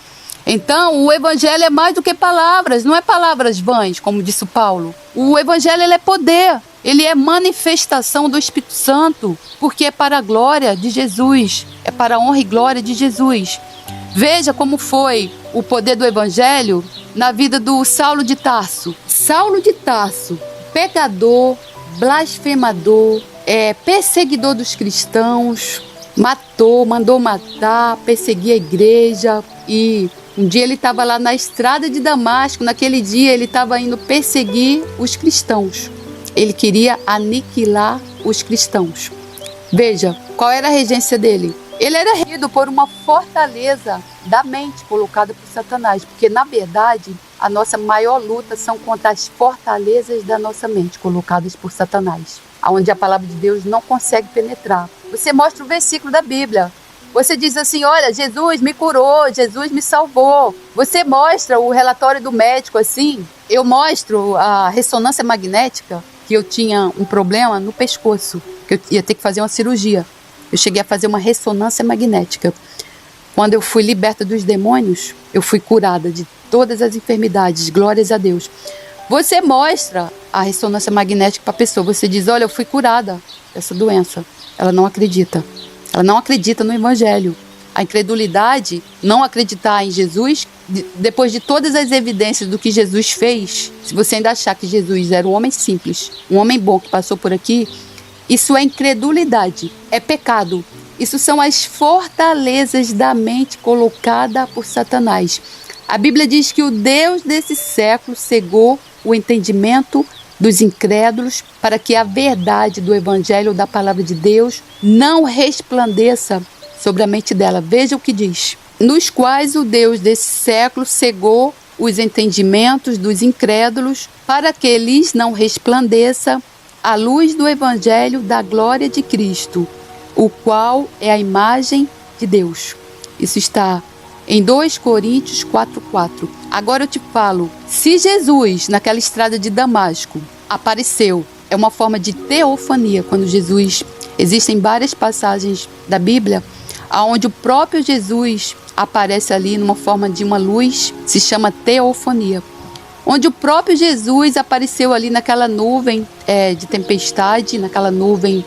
Então, o evangelho é mais do que palavras, não é palavras vãs, como disse o Paulo. O evangelho ele é poder, ele é manifestação do Espírito Santo, porque é para a glória de Jesus, é para a honra e glória de Jesus. Veja como foi o poder do evangelho na vida do Saulo de Tarso. Saulo de Tarso, pecador, blasfemador, perseguidor dos cristãos, mandou matar, perseguia a igreja. E um dia ele estava lá na estrada de Damasco, naquele dia ele estava indo perseguir os cristãos. Ele queria aniquilar os cristãos. Veja, qual era a regência dele? Ele era regido por uma fortaleza da mente colocada por Satanás, porque na verdade a nossa maior luta são contra as fortalezas da nossa mente colocadas por Satanás, onde a palavra de Deus não consegue penetrar. Você mostra o versículo da Bíblia. Você diz assim, olha, Jesus me curou, Jesus me salvou. Você mostra o relatório do médico assim. Eu mostro a ressonância magnética, que eu tinha um problema no pescoço, que eu ia ter que fazer uma cirurgia. Eu cheguei a fazer uma ressonância magnética. Quando eu fui liberta dos demônios, eu fui curada de todas as enfermidades, glórias a Deus. Você mostra a ressonância magnética para a pessoa, você diz, olha, eu fui curada dessa doença. Ela não acredita. Ela não acredita no evangelho. A incredulidade, não acreditar em Jesus, depois de todas as evidências do que Jesus fez, se você ainda achar que Jesus era um homem simples, um homem bom que passou por aqui, isso é incredulidade, é pecado. Isso são as fortalezas da mente colocada por Satanás. A Bíblia diz que o Deus desse século cegou o entendimento dos incrédulos para que a verdade do evangelho da palavra de Deus não resplandeça sobre a mente dela. Veja o que diz. Nos quais o Deus desse século cegou os entendimentos dos incrédulos para que lhes não resplandeça a luz do evangelho da glória de Cristo, o qual é a imagem de Deus. Isso está em 2 Coríntios 4:4. Agora eu te falo, se Jesus, naquela estrada de Damasco, apareceu, é uma forma de teofania, quando Jesus, existem várias passagens da Bíblia, onde o próprio Jesus aparece ali numa forma de uma luz, se chama teofania. Onde o próprio Jesus apareceu ali naquela nuvem de tempestade, naquela nuvem,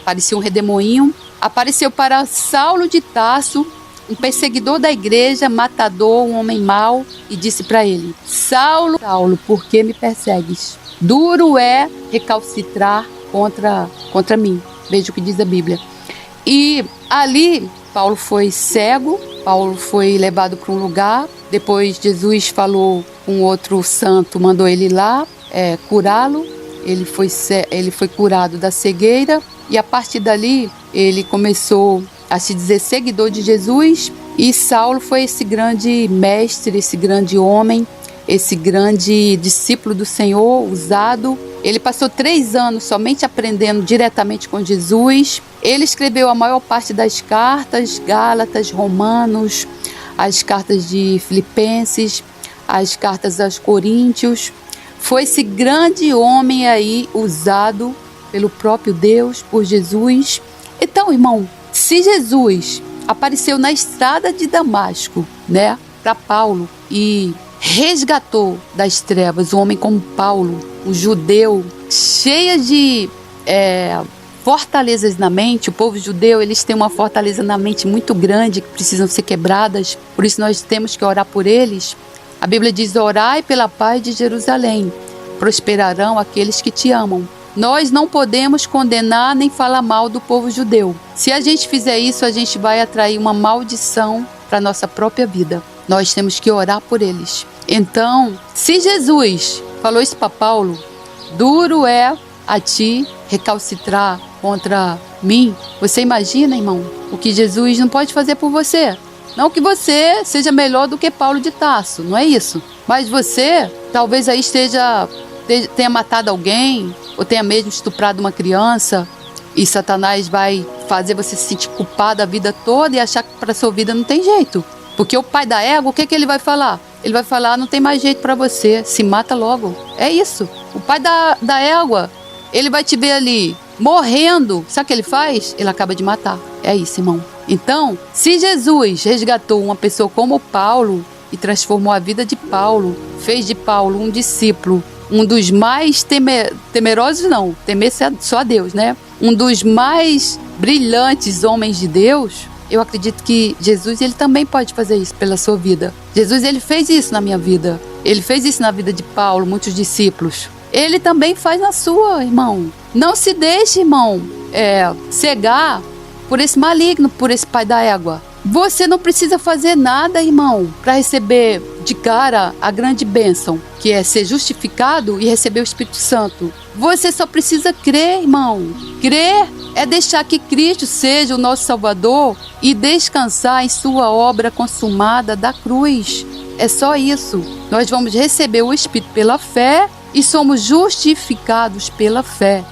parecia um redemoinho, apareceu para Saulo de Tarso, um perseguidor da igreja, matador, um homem mau, e disse para ele, Saulo, Saulo, por que me persegues? Duro é recalcitrar contra mim. Veja o que diz a Bíblia. E ali, Paulo foi cego, Paulo foi levado para um lugar, depois Jesus falou com outro santo, mandou ele ir lá curá-lo, ele foi curado da cegueira, e a partir dali ele começou a se dizer seguidor de Jesus, e Saulo foi esse grande mestre, esse grande homem, esse grande discípulo do Senhor, usado. Ele passou 3 anos somente aprendendo diretamente com Jesus. Ele escreveu a maior parte das cartas, Gálatas, Romanos, as cartas de Filipenses, as cartas aos Coríntios. Foi esse grande homem aí usado pelo próprio Deus, por Jesus. Então, irmão, se Jesus apareceu na estrada de Damasco, né, para Paulo, e resgatou das trevas um homem como Paulo, um judeu, cheio de fortalezas na mente. O povo judeu, eles têm uma fortaleza na mente muito grande, que precisam ser quebradas, por isso nós temos que orar por eles. A Bíblia diz: orai pela paz de Jerusalém, prosperarão aqueles que te amam. Nós não podemos condenar nem falar mal do povo judeu. Se a gente fizer isso, a gente vai atrair uma maldição para a nossa própria vida. Nós temos que orar por eles. Então, se Jesus falou isso para Paulo: duro é a ti recalcitrar contra mim. Você imagina, irmão, o que Jesus não pode fazer por você? Não que você seja melhor do que Paulo de Tarso, não é isso. Mas você talvez aí tenha matado alguém, ou tenha mesmo estuprado uma criança, e Satanás vai fazer você se sentir culpado a vida toda e achar que para sua vida não tem jeito. Porque o pai da égua, o que ele vai falar? Ele vai falar: não tem mais jeito para você, se mata logo. É isso. O pai da égua, ele vai te ver ali morrendo. Sabe o que ele faz? Ele acaba de matar. É isso, irmão. Então, se Jesus resgatou uma pessoa como Paulo e transformou a vida de Paulo, fez de Paulo um discípulo, um dos mais temerosos, não, temer só a Deus, né? Um dos mais brilhantes homens de Deus, eu acredito que Jesus, ele também pode fazer isso pela sua vida. Jesus, ele fez isso na minha vida. Ele fez isso na vida de Paulo, muitos discípulos. Ele também faz na sua, irmão. Não se deixe, irmão, cegar por esse maligno, por esse pai da égua. Você não precisa fazer nada, irmão, para receber de cara a grande bênção, que é ser justificado e receber o Espírito Santo. Você só precisa crer, irmão. Crer é deixar que Cristo seja o nosso Salvador e descansar em sua obra consumada da cruz. É só isso. Nós vamos receber o Espírito pela fé e somos justificados pela fé.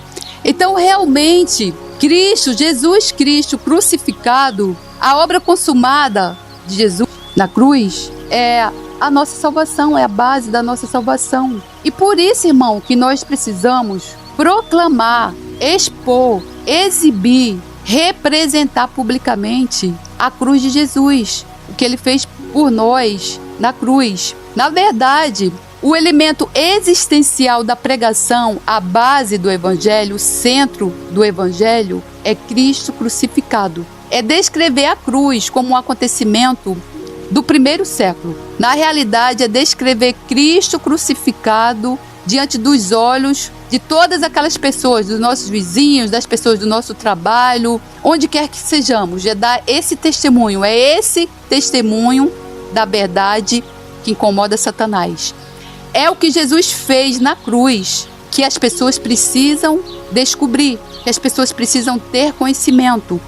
Então, realmente, Jesus Cristo crucificado, a obra consumada de Jesus na cruz é a nossa salvação, é a base da nossa salvação. E por isso, irmão, que nós precisamos proclamar, expor, exibir, representar publicamente a cruz de Jesus, o que ele fez por nós na cruz. Na verdade, o elemento existencial da pregação, a base do Evangelho, o centro do Evangelho, é Cristo crucificado. É descrever a cruz como um acontecimento do primeiro século. Na realidade, é descrever Cristo crucificado diante dos olhos de todas aquelas pessoas, dos nossos vizinhos, das pessoas do nosso trabalho, onde quer que sejamos. É dar esse testemunho, é esse testemunho da verdade que incomoda Satanás. É o que Jesus fez na cruz, que as pessoas precisam descobrir, que as pessoas precisam ter conhecimento,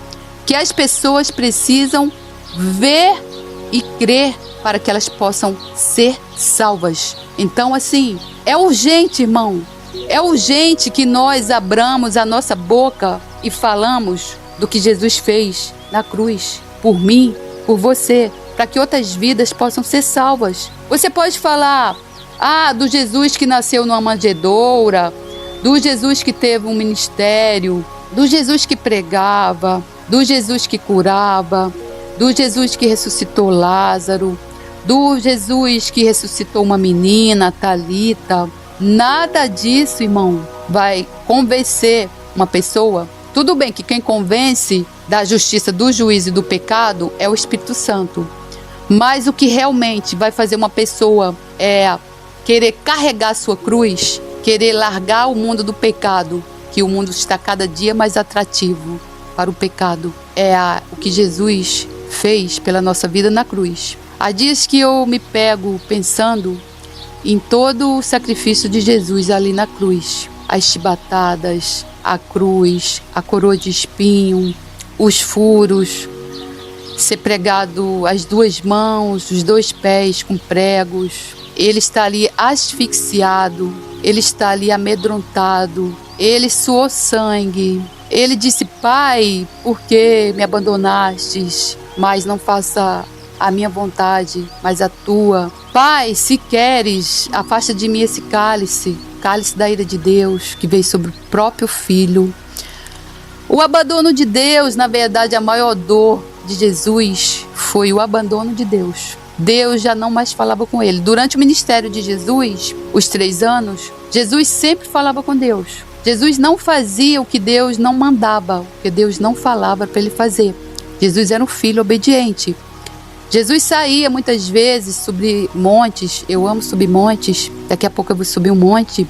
que as pessoas precisam ver e crer para que elas possam ser salvas. Então, assim, é urgente, irmão. É urgente que nós abramos a nossa boca e falamos do que Jesus fez na cruz, por mim, por você, para que outras vidas possam ser salvas. Você pode falar do Jesus que nasceu numa manjedoura, do Jesus que teve um ministério, do Jesus que pregava, do Jesus que curava, do Jesus que ressuscitou Lázaro, do Jesus que ressuscitou uma menina, Talita. Nada disso, irmão, vai convencer uma pessoa. Tudo bem que quem convence da justiça, do juízo e do pecado é o Espírito Santo. Mas o que realmente vai fazer uma pessoa querer carregar a sua cruz querer largar o mundo do pecado, que o mundo está cada dia mais atrativo para o pecado. É o que Jesus fez pela nossa vida na cruz. Há dias que eu me pego pensando em todo o sacrifício de Jesus ali na cruz. As chibatadas, a cruz, a coroa de espinho, os furos, ser pregado as 2 mãos, os 2 pés com pregos. Ele está ali asfixiado, ele está ali amedrontado, ele suou sangue. Ele disse: Pai, por que me abandonastes? Mas não faça a minha vontade, mas a tua. Pai, se queres, afasta de mim esse cálice, cálice da ira de Deus, que veio sobre o próprio Filho. O abandono de Deus, na verdade, a maior dor de Jesus foi o abandono de Deus. Deus já não mais falava com ele. Durante o ministério de Jesus, os 3 anos, Jesus sempre falava com Deus. Jesus não fazia o que Deus não mandava, o que Deus não falava para ele fazer. Jesus era um filho obediente. Jesus saía muitas vezes subir montes. Eu amo subir montes. Daqui a pouco eu vou subir um monte.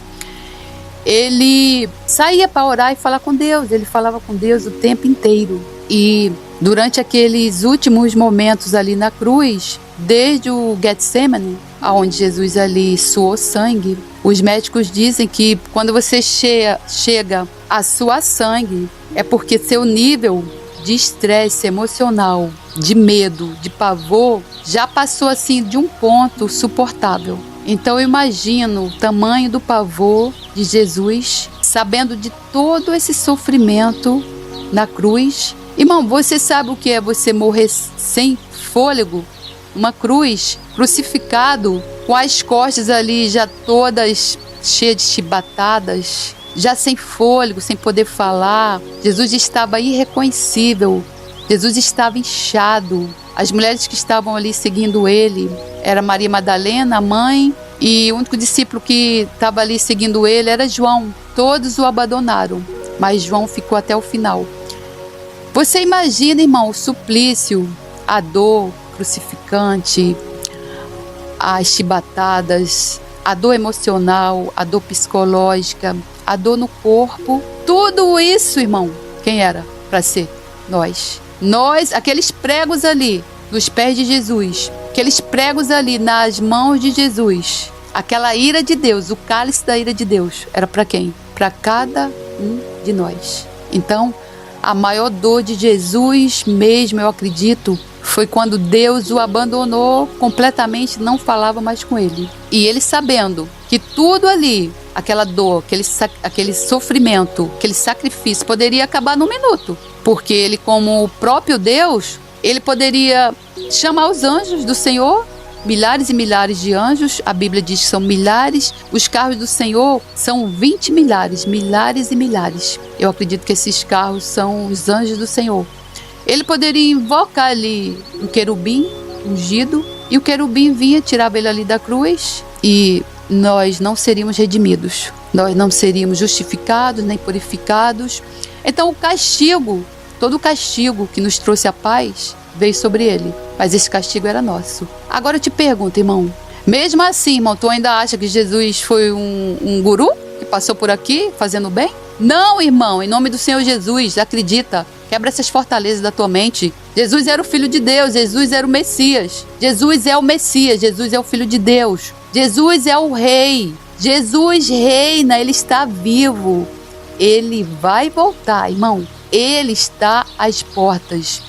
Ele saía para orar e falar com Deus. Ele falava com Deus o tempo inteiro. E durante aqueles últimos momentos ali na cruz, desde o Getsemane, onde Jesus ali suou sangue, os médicos dizem que quando você chega a suar sangue, é porque seu nível de estresse emocional, de medo, de pavor, já passou assim de um ponto suportável. Então eu imagino o tamanho do pavor de Jesus, sabendo de todo esse sofrimento na cruz. Irmão, você sabe o que é você morrer sem fôlego? Uma cruz, crucificado, com as costas ali já todas cheias de chibatadas, já sem fôlego, sem poder falar. Jesus estava irreconhecível, Jesus estava inchado. As mulheres que estavam ali seguindo ele era Maria Madalena, a mãe, e o único discípulo que estava ali seguindo ele era João. Todos o abandonaram, mas João ficou até o final. Você imagina, irmão, o suplício, a dor crucificante, as chibatadas, a dor emocional, a dor psicológica, a dor no corpo. Tudo isso, irmão, quem era para ser? Nós. Nós, aqueles pregos ali nos pés de Jesus, aqueles pregos ali nas mãos de Jesus, aquela ira de Deus, o cálice da ira de Deus, era para quem? Para cada um de nós. Então, a maior dor de Jesus mesmo, eu acredito, foi quando Deus o abandonou completamente, não falava mais com ele. E ele sabendo que tudo ali, aquela dor, aquele sofrimento, aquele sacrifício poderia acabar num minuto. Porque ele, como o próprio Deus, ele poderia chamar os anjos do Senhor, milhares e milhares de anjos. A Bíblia diz que são milhares. Os carros do Senhor são 20 milhares, milhares e milhares. Eu acredito que esses carros são os anjos do Senhor. Ele poderia invocar ali um querubim ungido, e o querubim vinha, tirava ele ali da cruz, e nós não seríamos redimidos, nós não seríamos justificados nem purificados. Então o castigo, todo o castigo que nos trouxe a paz, veio sobre ele, mas esse castigo era nosso. Agora eu te pergunto, irmão, mesmo assim, irmão, tu ainda acha que Jesus foi um guru que passou por aqui fazendo bem? Não, irmão, em nome do Senhor Jesus, acredita. Quebra essas fortalezas da tua mente. Jesus era o Filho de Deus, Jesus era o Messias. Jesus é o Messias, Jesus é o Filho de Deus. Jesus é o Rei. Jesus reina, Ele está vivo. Ele vai voltar, irmão. Ele está às portas.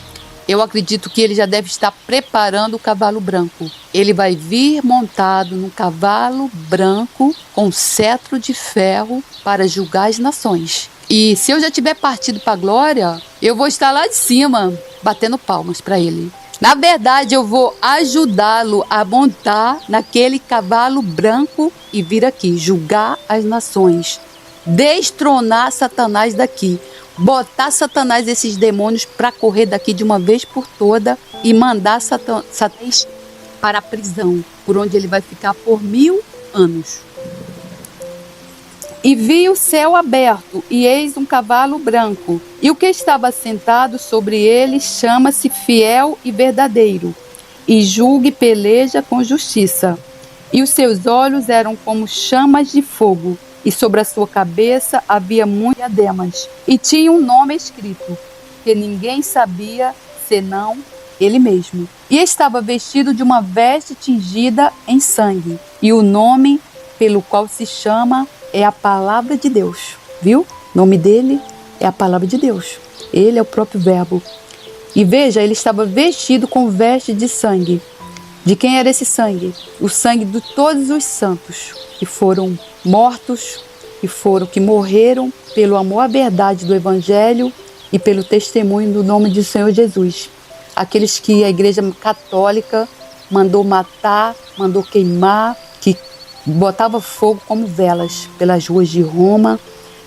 Eu acredito que ele já deve estar preparando o cavalo branco. Ele vai vir montado num cavalo branco com cetro de ferro para julgar as nações. E se eu já tiver partido para a glória, eu vou estar lá de cima, batendo palmas para ele. Na verdade, eu vou ajudá-lo a montar naquele cavalo branco e vir aqui julgar as nações. Destronar Satanás daqui. Botar Satanás, esses demônios, para correr daqui de uma vez por toda e mandar Satanás para a prisão, por onde ele vai ficar por 1000 anos. E vi o céu aberto, e eis um cavalo branco, e o que estava sentado sobre ele chama-se Fiel e Verdadeiro, e julga e peleja com justiça. E os seus olhos eram como chamas de fogo, e sobre a sua cabeça havia muitos diademas, e tinha um nome escrito, que ninguém sabia senão ele mesmo. E estava vestido de uma veste tingida em sangue, e o nome pelo qual se chama é a Palavra de Deus. Viu? O nome dele é a Palavra de Deus. Ele é o próprio Verbo. E veja, ele estava vestido com veste de sangue. De quem era esse sangue? O sangue de todos os santos que foram mortos, que morreram pelo amor à verdade do Evangelho e pelo testemunho do nome do Senhor Jesus. Aqueles que a Igreja Católica mandou matar, mandou queimar, que botava fogo como velas pelas ruas de Roma,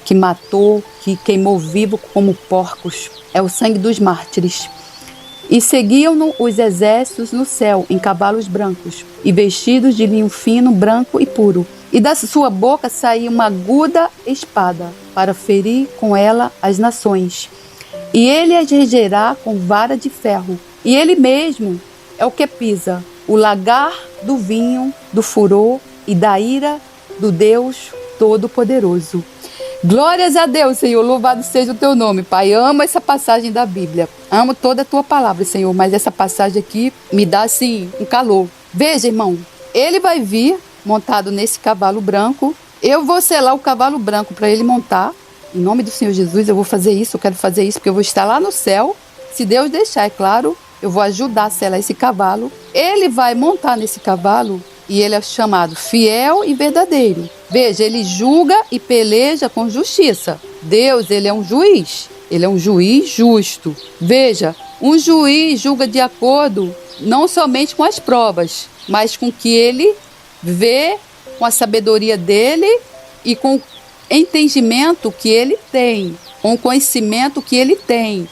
que matou, que queimou vivo como porcos. É o sangue dos mártires. E seguiam-no os exércitos no céu, em cavalos brancos, e vestidos de linho fino, branco e puro. E da sua boca saía uma aguda espada, para ferir com ela as nações. E ele as regerá com vara de ferro. E ele mesmo é o que pisa o lagar do vinho, do furor e da ira do Deus Todo-Poderoso. Glórias a Deus, Senhor, louvado seja o teu nome, Pai. Amo essa passagem da Bíblia, amo toda a tua palavra, Senhor, mas essa passagem aqui me dá, assim, um calor. Veja, irmão, ele vai vir montado nesse cavalo branco, eu vou selar o cavalo branco para ele montar, em nome do Senhor Jesus, eu vou fazer isso, eu quero fazer isso, porque eu vou estar lá no céu, se Deus deixar, é claro, eu vou ajudar a selar esse cavalo. Ele vai montar nesse cavalo e ele é chamado fiel e verdadeiro. Veja, ele julga e peleja com justiça. Deus, ele é um juiz justo. Veja, um juiz julga de acordo não somente com as provas, mas com o que ele vê, com a sabedoria dele e com o entendimento que ele tem, com o conhecimento que ele tem.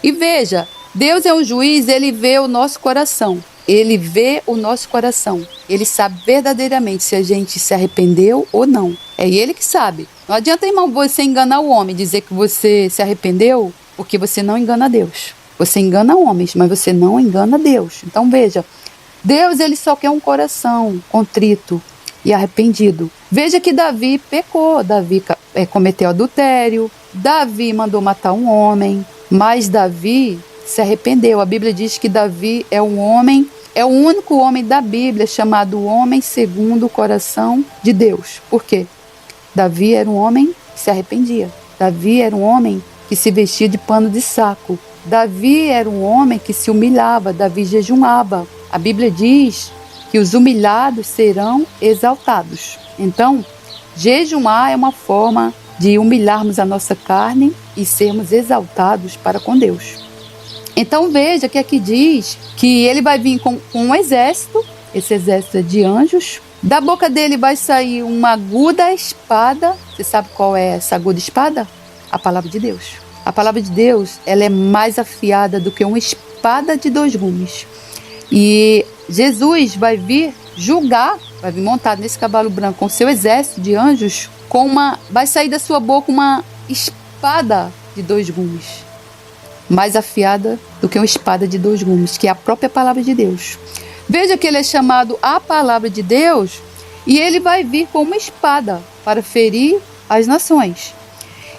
E veja, Deus é um juiz, ele vê o nosso coração. Ele vê o nosso coração. Ele sabe verdadeiramente se a gente se arrependeu ou não. É ele que sabe. Não adianta, irmão, você enganar o homem, dizer que você se arrependeu, porque você não engana Deus. Você engana homens, mas você não engana Deus. Então veja, Deus, ele só quer um coração contrito e arrependido. Veja que Davi pecou, Davi cometeu adultério, Davi mandou matar um homem, mas Davi se arrependeu. A Bíblia diz que Davi é um homem, é o único homem da Bíblia chamado homem segundo o coração de Deus. Por quê? Davi era um homem que se arrependia. Davi era um homem que se vestia de pano de saco. Davi era um homem que se humilhava. Davi jejuava. A Bíblia diz que os humilhados serão exaltados. Então, jejuar é uma forma de humilharmos a nossa carne e sermos exaltados para com Deus. Então veja que aqui diz que ele vai vir com um exército, esse exército é de anjos, da boca dele vai sair uma aguda espada. Você sabe qual é essa aguda espada? A palavra de Deus. A palavra de Deus, ela é mais afiada do que uma espada de dois gumes. E Jesus vai vir julgar, vai vir montado nesse cavalo branco com seu exército de anjos, vai sair da sua boca uma espada de dois gumes. Mais afiada do que uma espada de dois gumes, que é a própria palavra de Deus. Veja que ele é chamado a palavra de Deus e ele vai vir com uma espada para ferir as nações.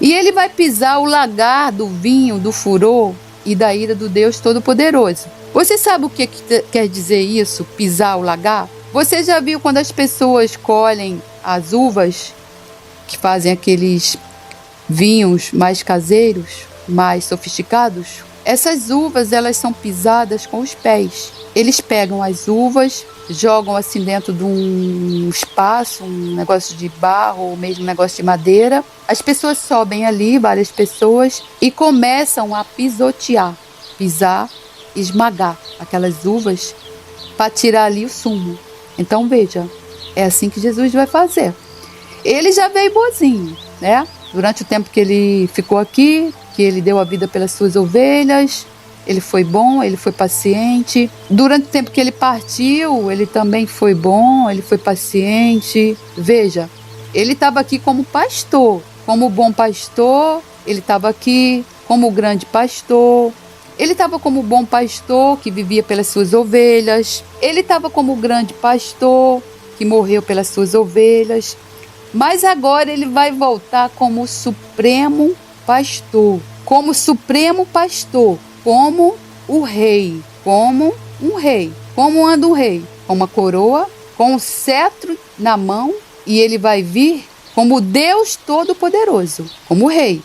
E ele vai pisar o lagar do vinho, do furor e da ira do Deus Todo-Poderoso. Você sabe o que quer dizer isso, pisar o lagar? Você já viu quando as pessoas colhem as uvas, que fazem aqueles vinhos mais caseiros, mais sofisticados? Essas uvas, elas são pisadas com os pés. Eles pegam as uvas, jogam assim dentro de um espaço, um negócio de barro ou mesmo um negócio de madeira. As pessoas sobem ali, várias pessoas, e começam a pisotear, pisar, esmagar aquelas uvas para tirar ali o sumo. Então veja, é assim que Jesus vai fazer. Ele já veio bonzinho, né? Durante o tempo que ele ficou aqui, que ele deu a vida pelas suas ovelhas, ele foi bom, ele foi paciente. Durante o tempo que ele partiu, ele também foi bom, ele foi paciente. Veja, ele estava aqui como pastor, como bom pastor, ele estava aqui como grande pastor. Ele estava como bom pastor que vivia pelas suas ovelhas. Ele estava como grande pastor que morreu pelas suas ovelhas. Mas agora ele vai voltar como supremo pastor, como supremo pastor, como o rei, como um rei. Como anda um rei? Com uma coroa, com um cetro na mão, e ele vai vir como Deus Todo-Poderoso, como rei.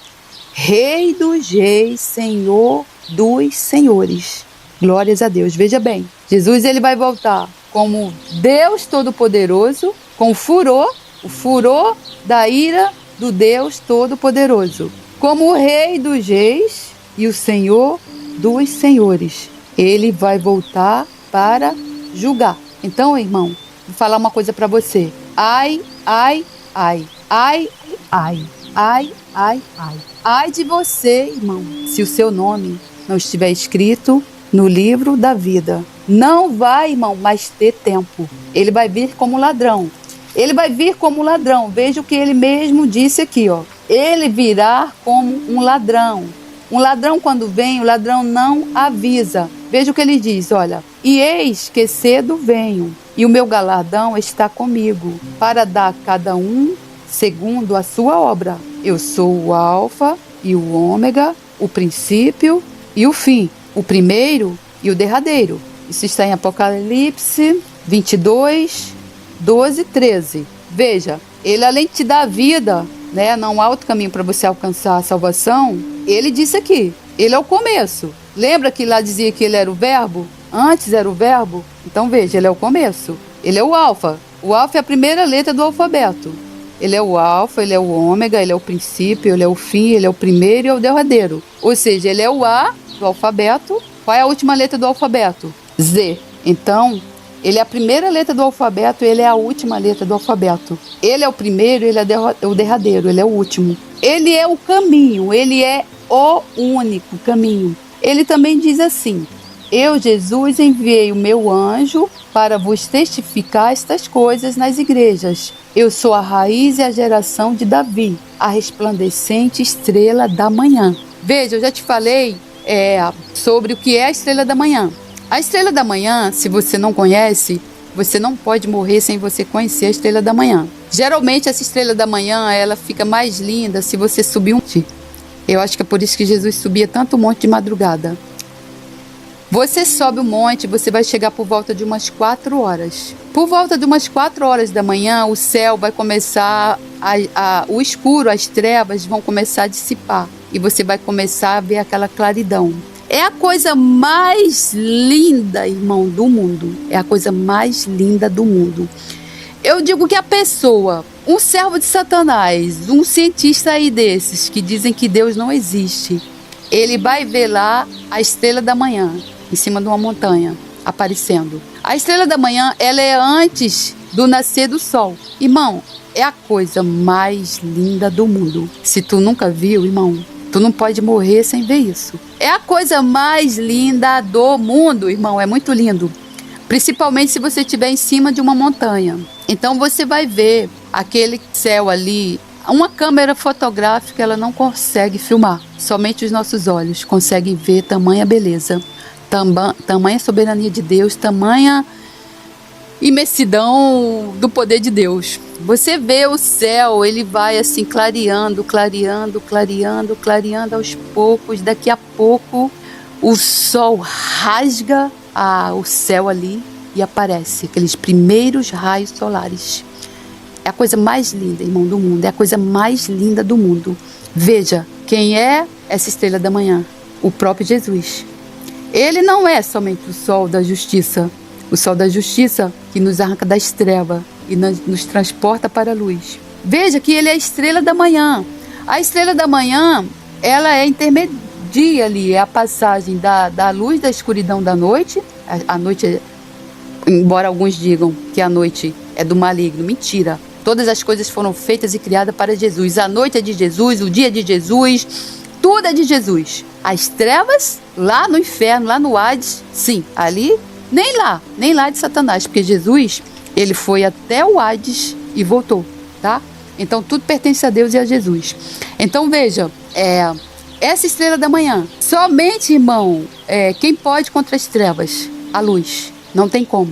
Rei dos reis, Senhor dos senhores. Glórias a Deus. Veja bem, Jesus ele vai voltar como Deus Todo-Poderoso, com o furor da ira do Deus Todo-Poderoso, como o Rei dos reis e o Senhor dos senhores. Ele vai voltar para julgar. Então, irmão, vou falar uma coisa para você. Ai, ai, ai, ai, ai, ai, ai, ai. Ai de você, irmão, se o seu nome não estiver escrito no livro da vida. Não vai, irmão, mais ter tempo. Ele vai vir como ladrão. Ele vai vir como ladrão. Veja o que ele mesmo disse aqui, ó. Ele virá como um ladrão. Um ladrão, quando vem, o ladrão não avisa. Veja o que ele diz, olha. E eis que cedo venho, e o meu galardão está comigo, para dar a cada um segundo a sua obra. Eu sou o Alfa e o Ômega, o princípio e o fim, o primeiro e o derradeiro. Isso está em Apocalipse 22, 12 e 13. Veja, ele além de te dar vida, né, não há outro caminho para você alcançar a salvação, ele disse aqui, ele é o começo. Lembra que lá dizia que ele era o verbo? Antes era o verbo? Então veja, ele é o começo. Ele é o alfa. O alfa é a primeira letra do alfabeto. Ele é o alfa, ele é o ômega, ele é o princípio, ele é o fim, ele é o primeiro e é o derradeiro. Ou seja, ele é o A do alfabeto. Qual é a última letra do alfabeto? Z. Então, ele é a primeira letra do alfabeto e ele é a última letra do alfabeto. Ele é o primeiro, ele é o derradeiro, ele é o último. Ele é o caminho, ele é o único caminho. Ele também diz assim: eu, Jesus, enviei o meu anjo para vos testificar estas coisas nas igrejas. Eu sou a raiz e a geração de Davi, a resplandecente estrela da manhã. Veja, eu já te falei sobre o que é a estrela da manhã. A estrela da manhã, se você não conhece, você não pode morrer sem você conhecer a estrela da manhã. Geralmente, essa estrela da manhã, ela fica mais linda se você subir um monte. Eu acho que é por isso que Jesus subia tanto monte de madrugada. Você sobe o monte, você vai chegar por volta de umas 4 horas. Por volta de umas 4 horas da manhã, o céu vai começar, o escuro, as trevas vão começar a dissipar. E você vai começar a ver aquela claridão. É a coisa mais linda, irmão, do mundo. É a coisa mais linda do mundo. Eu digo que a pessoa, um servo de Satanás, um cientista aí desses, que dizem que Deus não existe, ele vai ver lá a estrela da manhã, em cima de uma montanha, aparecendo. A estrela da manhã, ela é antes do nascer do sol. Irmão, é a coisa mais linda do mundo. Se tu nunca viu, irmão, tu não pode morrer sem ver isso. É a coisa mais linda do mundo, irmão. É muito lindo. Principalmente se você estiver em cima de uma montanha. Então você vai ver aquele céu ali. Uma câmera fotográfica, ela não consegue filmar. Somente os nossos olhos conseguem ver tamanha beleza, tamanha soberania de Deus, tamanha imensidão do poder de Deus. Você vê o céu, ele vai assim clareando, clareando, clareando, clareando aos poucos. Daqui a pouco o sol rasga o céu ali e aparece aqueles primeiros raios solares. É a coisa mais linda, irmão, do mundo. É a coisa mais linda do mundo. Veja, quem é essa estrela da manhã? O próprio Jesus. Ele não é somente o sol da justiça. O sol da justiça que nos arranca das trevas e nos transporta para a luz. Veja que ele é a estrela da manhã. A estrela da manhã, ela é intermedia ali. É a passagem da luz da escuridão da noite. A noite, embora alguns digam que a noite é do maligno. Mentira. Todas as coisas foram feitas e criadas para Jesus. A noite é de Jesus, o dia é de Jesus, tudo é de Jesus. As trevas, lá no inferno, lá no Hades, sim, ali, nem lá de Satanás, porque Jesus, ele foi até o Hades e voltou, tá? Então tudo pertence a Deus e a Jesus. Então veja, essa estrela da manhã, somente, irmão, quem pode contra as trevas? A luz, não tem como.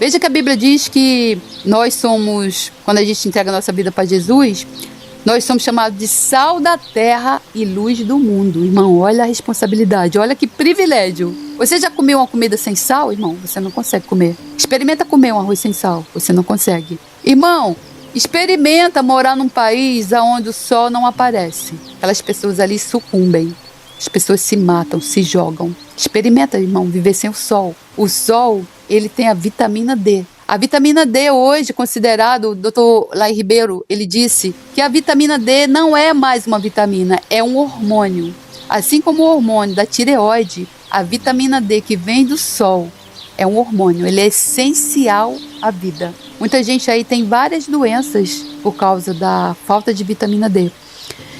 Veja que a Bíblia diz que nós somos, quando a gente entrega a nossa vida para Jesus, nós somos chamados de sal da terra e luz do mundo. Irmão, olha a responsabilidade, olha que privilégio. Você já comeu uma comida sem sal, irmão? Você não consegue comer. Experimenta comer um arroz sem sal, você não consegue. Irmão, experimenta morar num país onde o sol não aparece. Aquelas pessoas ali sucumbem. As pessoas se matam, se jogam. Experimenta, irmão, viver sem o sol. O sol, ele tem a vitamina D. A vitamina D hoje, considerado, o Dr. Lai Ribeiro, ele disse que a vitamina D não é mais uma vitamina, é um hormônio. Assim como o hormônio da tireoide, a vitamina D que vem do sol é um hormônio, ele é essencial à vida. Muita gente aí tem várias doenças por causa da falta de vitamina D.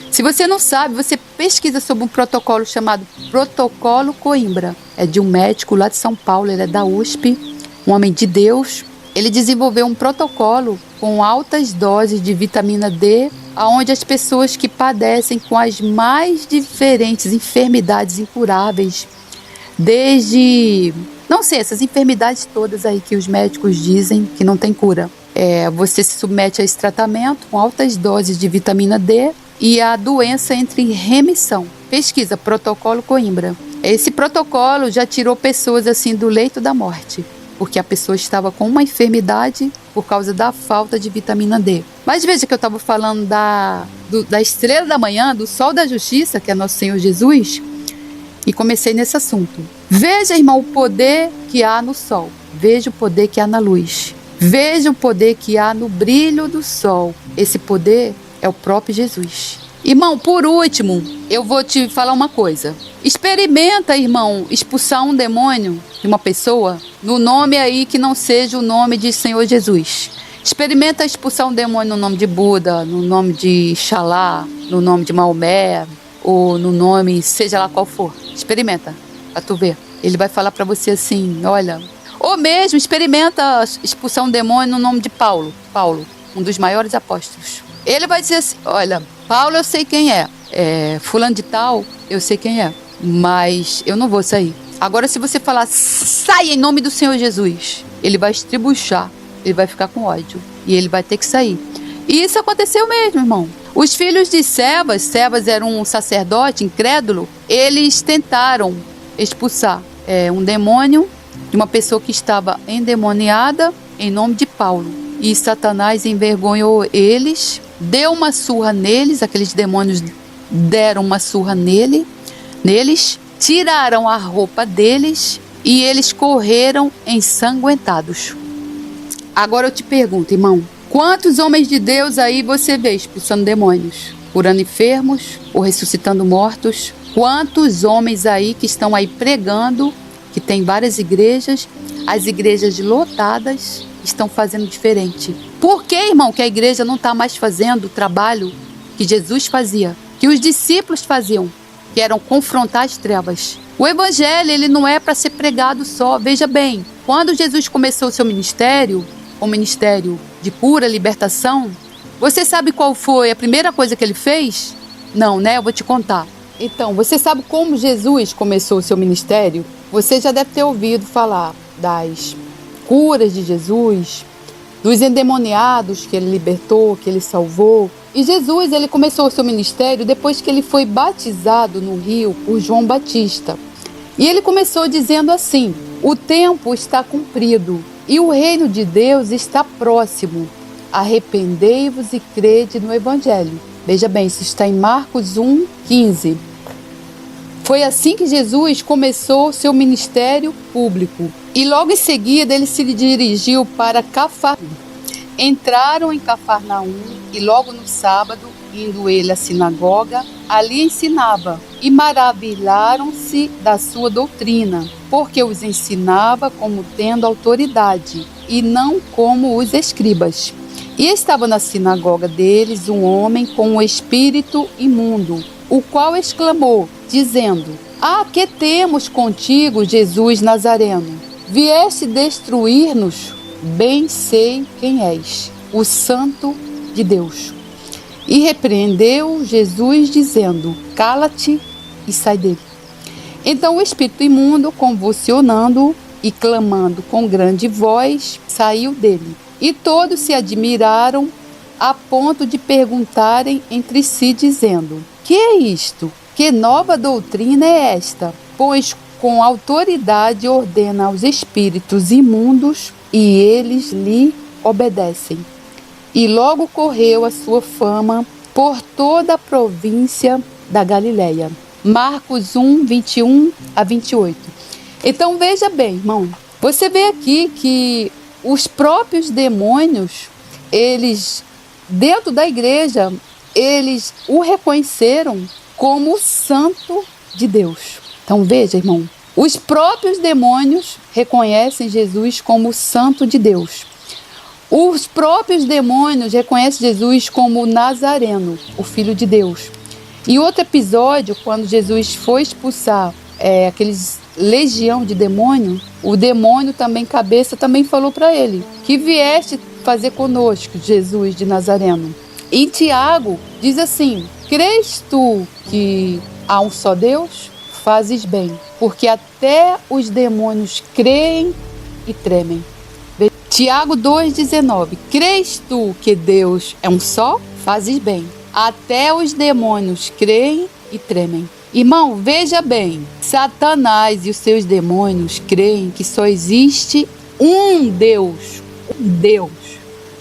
Se você não sabe, você pesquisa sobre um protocolo chamado Protocolo Coimbra. É de um médico lá de São Paulo, ele é da USP, um homem de Deus. Ele desenvolveu um protocolo com altas doses de vitamina D, onde as pessoas que padecem com as mais diferentes enfermidades incuráveis, desde, não sei, essas enfermidades todas aí que os médicos dizem que não tem cura. Você se submete a esse tratamento com altas doses de vitamina D e a doença entra em remissão. Pesquisa, Protocolo Coimbra. Esse protocolo já tirou pessoas assim do leito da morte, porque a pessoa estava com uma enfermidade por causa da falta de vitamina D. Mas veja que eu estava falando da estrela da manhã, do sol da justiça, que é nosso Senhor Jesus, e comecei nesse assunto. Veja, irmão, o poder que há no sol. Veja o poder que há na luz. Veja o poder que há no brilho do sol. Esse poder é o próprio Jesus. Irmão, por último, eu vou te falar uma coisa. Experimenta, irmão, expulsar um demônio de uma pessoa no nome aí que não seja o nome de Senhor Jesus. Experimenta expulsar um demônio no nome de Buda, no nome de Xalá, no nome de Maomé, ou no nome, seja lá qual for. Experimenta, pra tu ver. Ele vai falar pra você assim, olha... Ou mesmo, experimenta expulsar um demônio no nome de Paulo, um dos maiores apóstolos. Ele vai dizer assim, olha, Paulo eu sei quem é, fulano de tal, eu sei quem é, mas eu não vou sair. Agora se você falar, sai em nome do Senhor Jesus, ele vai estribuchar, ele vai ficar com ódio e ele vai ter que sair. E isso aconteceu mesmo, irmão. Os filhos de Sebas era um sacerdote incrédulo, eles tentaram expulsar um demônio de uma pessoa que estava endemoniada em nome de Paulo. E Satanás envergonhou eles, deu uma surra neles, aqueles demônios deram uma surra neles, tiraram a roupa deles e eles correram ensanguentados. Agora eu te pergunto, irmão, quantos homens de Deus aí você vê expulsando demônios, curando enfermos ou ressuscitando mortos? Quantos homens aí que estão aí pregando, que tem várias igrejas, as igrejas lotadas, estão fazendo diferente? Por que, irmão, que a igreja não está mais fazendo o trabalho que Jesus fazia, que os discípulos faziam, que eram confrontar as trevas? O evangelho, ele não é para ser pregado só. Veja bem, quando Jesus começou o seu ministério, o ministério de cura, libertação, você sabe qual foi a primeira coisa que ele fez? Não, né? Eu vou te contar. Então, você sabe como Jesus começou o seu ministério? Você já deve ter ouvido falar das curas de Jesus, dos endemoniados que ele libertou, que ele salvou. E Jesus, ele começou o seu ministério depois que ele foi batizado no rio por João Batista. E ele começou dizendo assim, o tempo está cumprido e o reino de Deus está próximo. Arrependei-vos e crede no evangelho. Veja bem, isso está em Marcos 1:15. Foi assim que Jesus começou seu ministério público. E logo em seguida ele se dirigiu para Cafarnaum. Entraram em Cafarnaum e logo no sábado, indo ele à sinagoga, ali ensinava. E maravilharam-se da sua doutrina, porque os ensinava como tendo autoridade, e não como os escribas. E estava na sinagoga deles um homem com um espírito imundo, o qual exclamou, dizendo, que temos contigo, Jesus Nazareno? Vieste destruir-nos? Bem sei quem és, o Santo de Deus. E repreendeu Jesus, dizendo, cala-te e sai dele. Então o espírito imundo, convulsionando, e clamando com grande voz, saiu dele. E todos se admiraram a ponto de perguntarem entre si, dizendo: que é isto? Que nova doutrina é esta? Pois com autoridade ordena aos espíritos imundos e eles lhe obedecem. E logo correu a sua fama por toda a província da Galileia. Marcos 1, 21 a 28. Então veja bem, irmão, você vê aqui que os próprios demônios, eles, dentro da igreja, eles o reconheceram como o santo de Deus. Então veja, irmão, os próprios demônios reconhecem Jesus como o santo de Deus. Os próprios demônios reconhecem Jesus como o Nazareno, o Filho de Deus. Em outro episódio, quando Jesus foi expulsar aqueles legião de demônio, o demônio também, cabeça, também falou para ele: que vieste fazer conosco, Jesus de Nazareno? Em Tiago, diz assim: crês tu que há um só Deus? Fazes bem, porque até os demônios creem e tremem. Tiago 2,19. Crês tu que Deus é um só? Fazes bem. Até os demônios creem e tremem. Irmão, veja bem. Satanás e os seus demônios creem que só existe um Deus. Um Deus.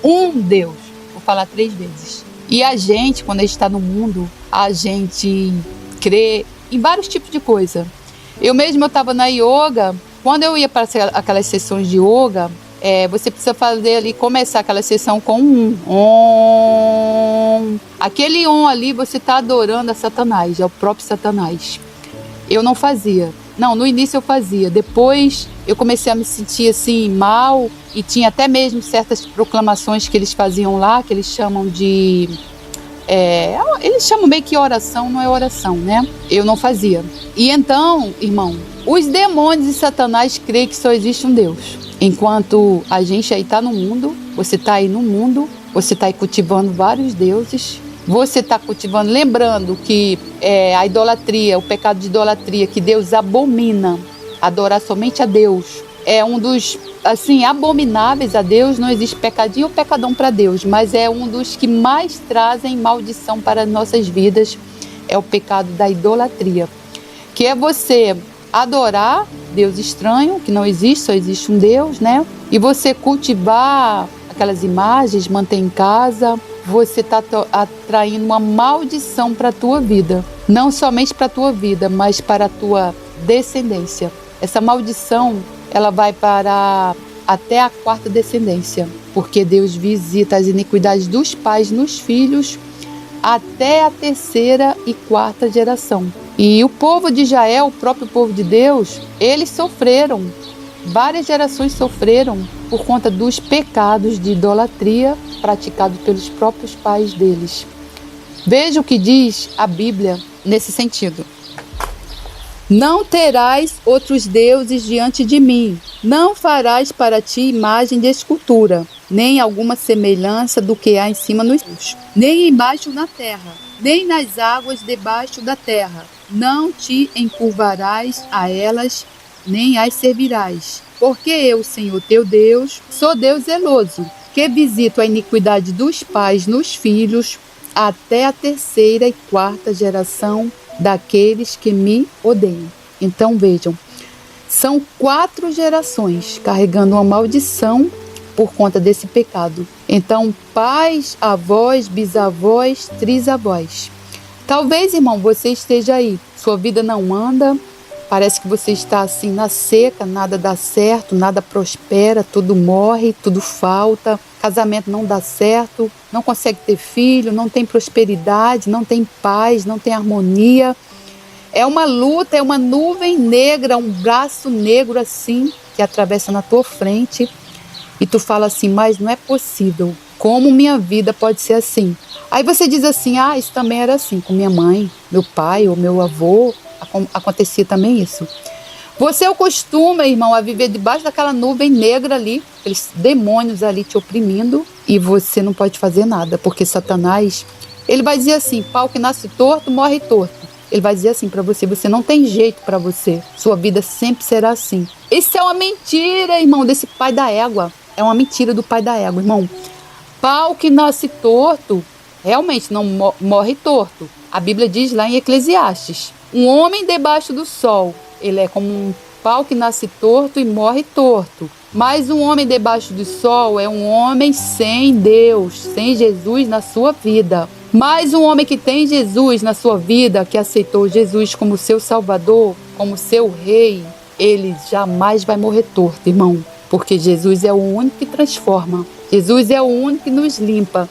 Um Deus. Vou falar 3 vezes. E a gente, quando a gente está no mundo, a gente crê em vários tipos de coisa. Eu estava na yoga. Quando eu ia para aquelas sessões de yoga, você precisa fazer ali, começar aquela sessão com um Om. Aquele Om ali, você está adorando a Satanás, é o próprio Satanás. Eu não fazia. Não, no início eu fazia. Depois eu comecei a me sentir assim, mal. E tinha até mesmo certas proclamações que eles faziam lá, que eles chamam de... eles chamam meio que oração, não é oração, né? Eu não fazia. E então, irmão, os demônios e Satanás creem que só existe um Deus. Enquanto a gente aí está no mundo, você está aí no mundo, você está aí cultivando vários deuses, você está cultivando, lembrando que a idolatria, o pecado de idolatria, que Deus abomina, adorar somente a Deus, é um dos, assim, abomináveis a Deus. Não existe pecadinho ou pecadão para Deus, mas é um dos que mais trazem maldição para as nossas vidas, é o pecado da idolatria, que é você adorar Deus estranho, que não existe, só existe um Deus, né? E você cultivar aquelas imagens, manter em casa, você está atraindo uma maldição para a tua vida. Não somente para a tua vida, mas para a tua descendência. Essa maldição, ela vai para até a 4ª descendência, porque Deus visita as iniquidades dos pais nos filhos até a 3ª e 4ª geração. E o povo de Israel, o próprio povo de Deus, eles sofreram, várias gerações sofreram por conta dos pecados de idolatria praticados pelos próprios pais deles. Veja o que diz a Bíblia nesse sentido. Não terás outros deuses diante de mim. Não farás para ti imagem de escultura, nem alguma semelhança do que há em cima nos céus, nem embaixo na terra, nem nas águas debaixo da terra. Não te encurvarás a elas, nem as servirás. Porque eu, Senhor teu Deus, sou Deus zeloso, que visito a iniquidade dos pais nos filhos, até a 3ª e 4ª geração daqueles que me odeiam. Então vejam, são 4 gerações carregando uma maldição por conta desse pecado. Então, pais, avós, bisavós, trisavós. Talvez, irmão, você esteja aí, sua vida não anda, parece que você está assim na seca, nada dá certo, nada prospera, tudo morre, tudo falta, casamento não dá certo, não consegue ter filho, não tem prosperidade, não tem paz, não tem harmonia. É uma luta, é uma nuvem negra, um braço negro assim, que atravessa na tua frente, e tu fala assim: mas não é possível, como minha vida pode ser assim? Aí você diz assim: isso também era assim com minha mãe, meu pai ou meu avô, acontecia também isso. Você acostuma, irmão, a viver debaixo daquela nuvem negra ali, aqueles demônios ali te oprimindo, e você não pode fazer nada, porque Satanás, ele vai dizer assim: pau que nasce torto, morre torto. Ele vai dizer assim para você: você não tem jeito para você. Sua vida sempre será assim. Isso é uma mentira, irmão, desse pai da égua. É uma mentira do pai da égua, irmão. Pau que nasce torto, realmente não morre torto. A Bíblia diz lá em Eclesiastes: um homem debaixo do sol, ele é como um pau que nasce torto e morre torto. Mas um homem debaixo do sol é um homem sem Deus, sem Jesus na sua vida. Mas um homem que tem Jesus na sua vida, que aceitou Jesus como seu Salvador, como seu Rei, ele jamais vai morrer torto, irmão. Porque Jesus é o único que transforma. Jesus é o único que nos limpa.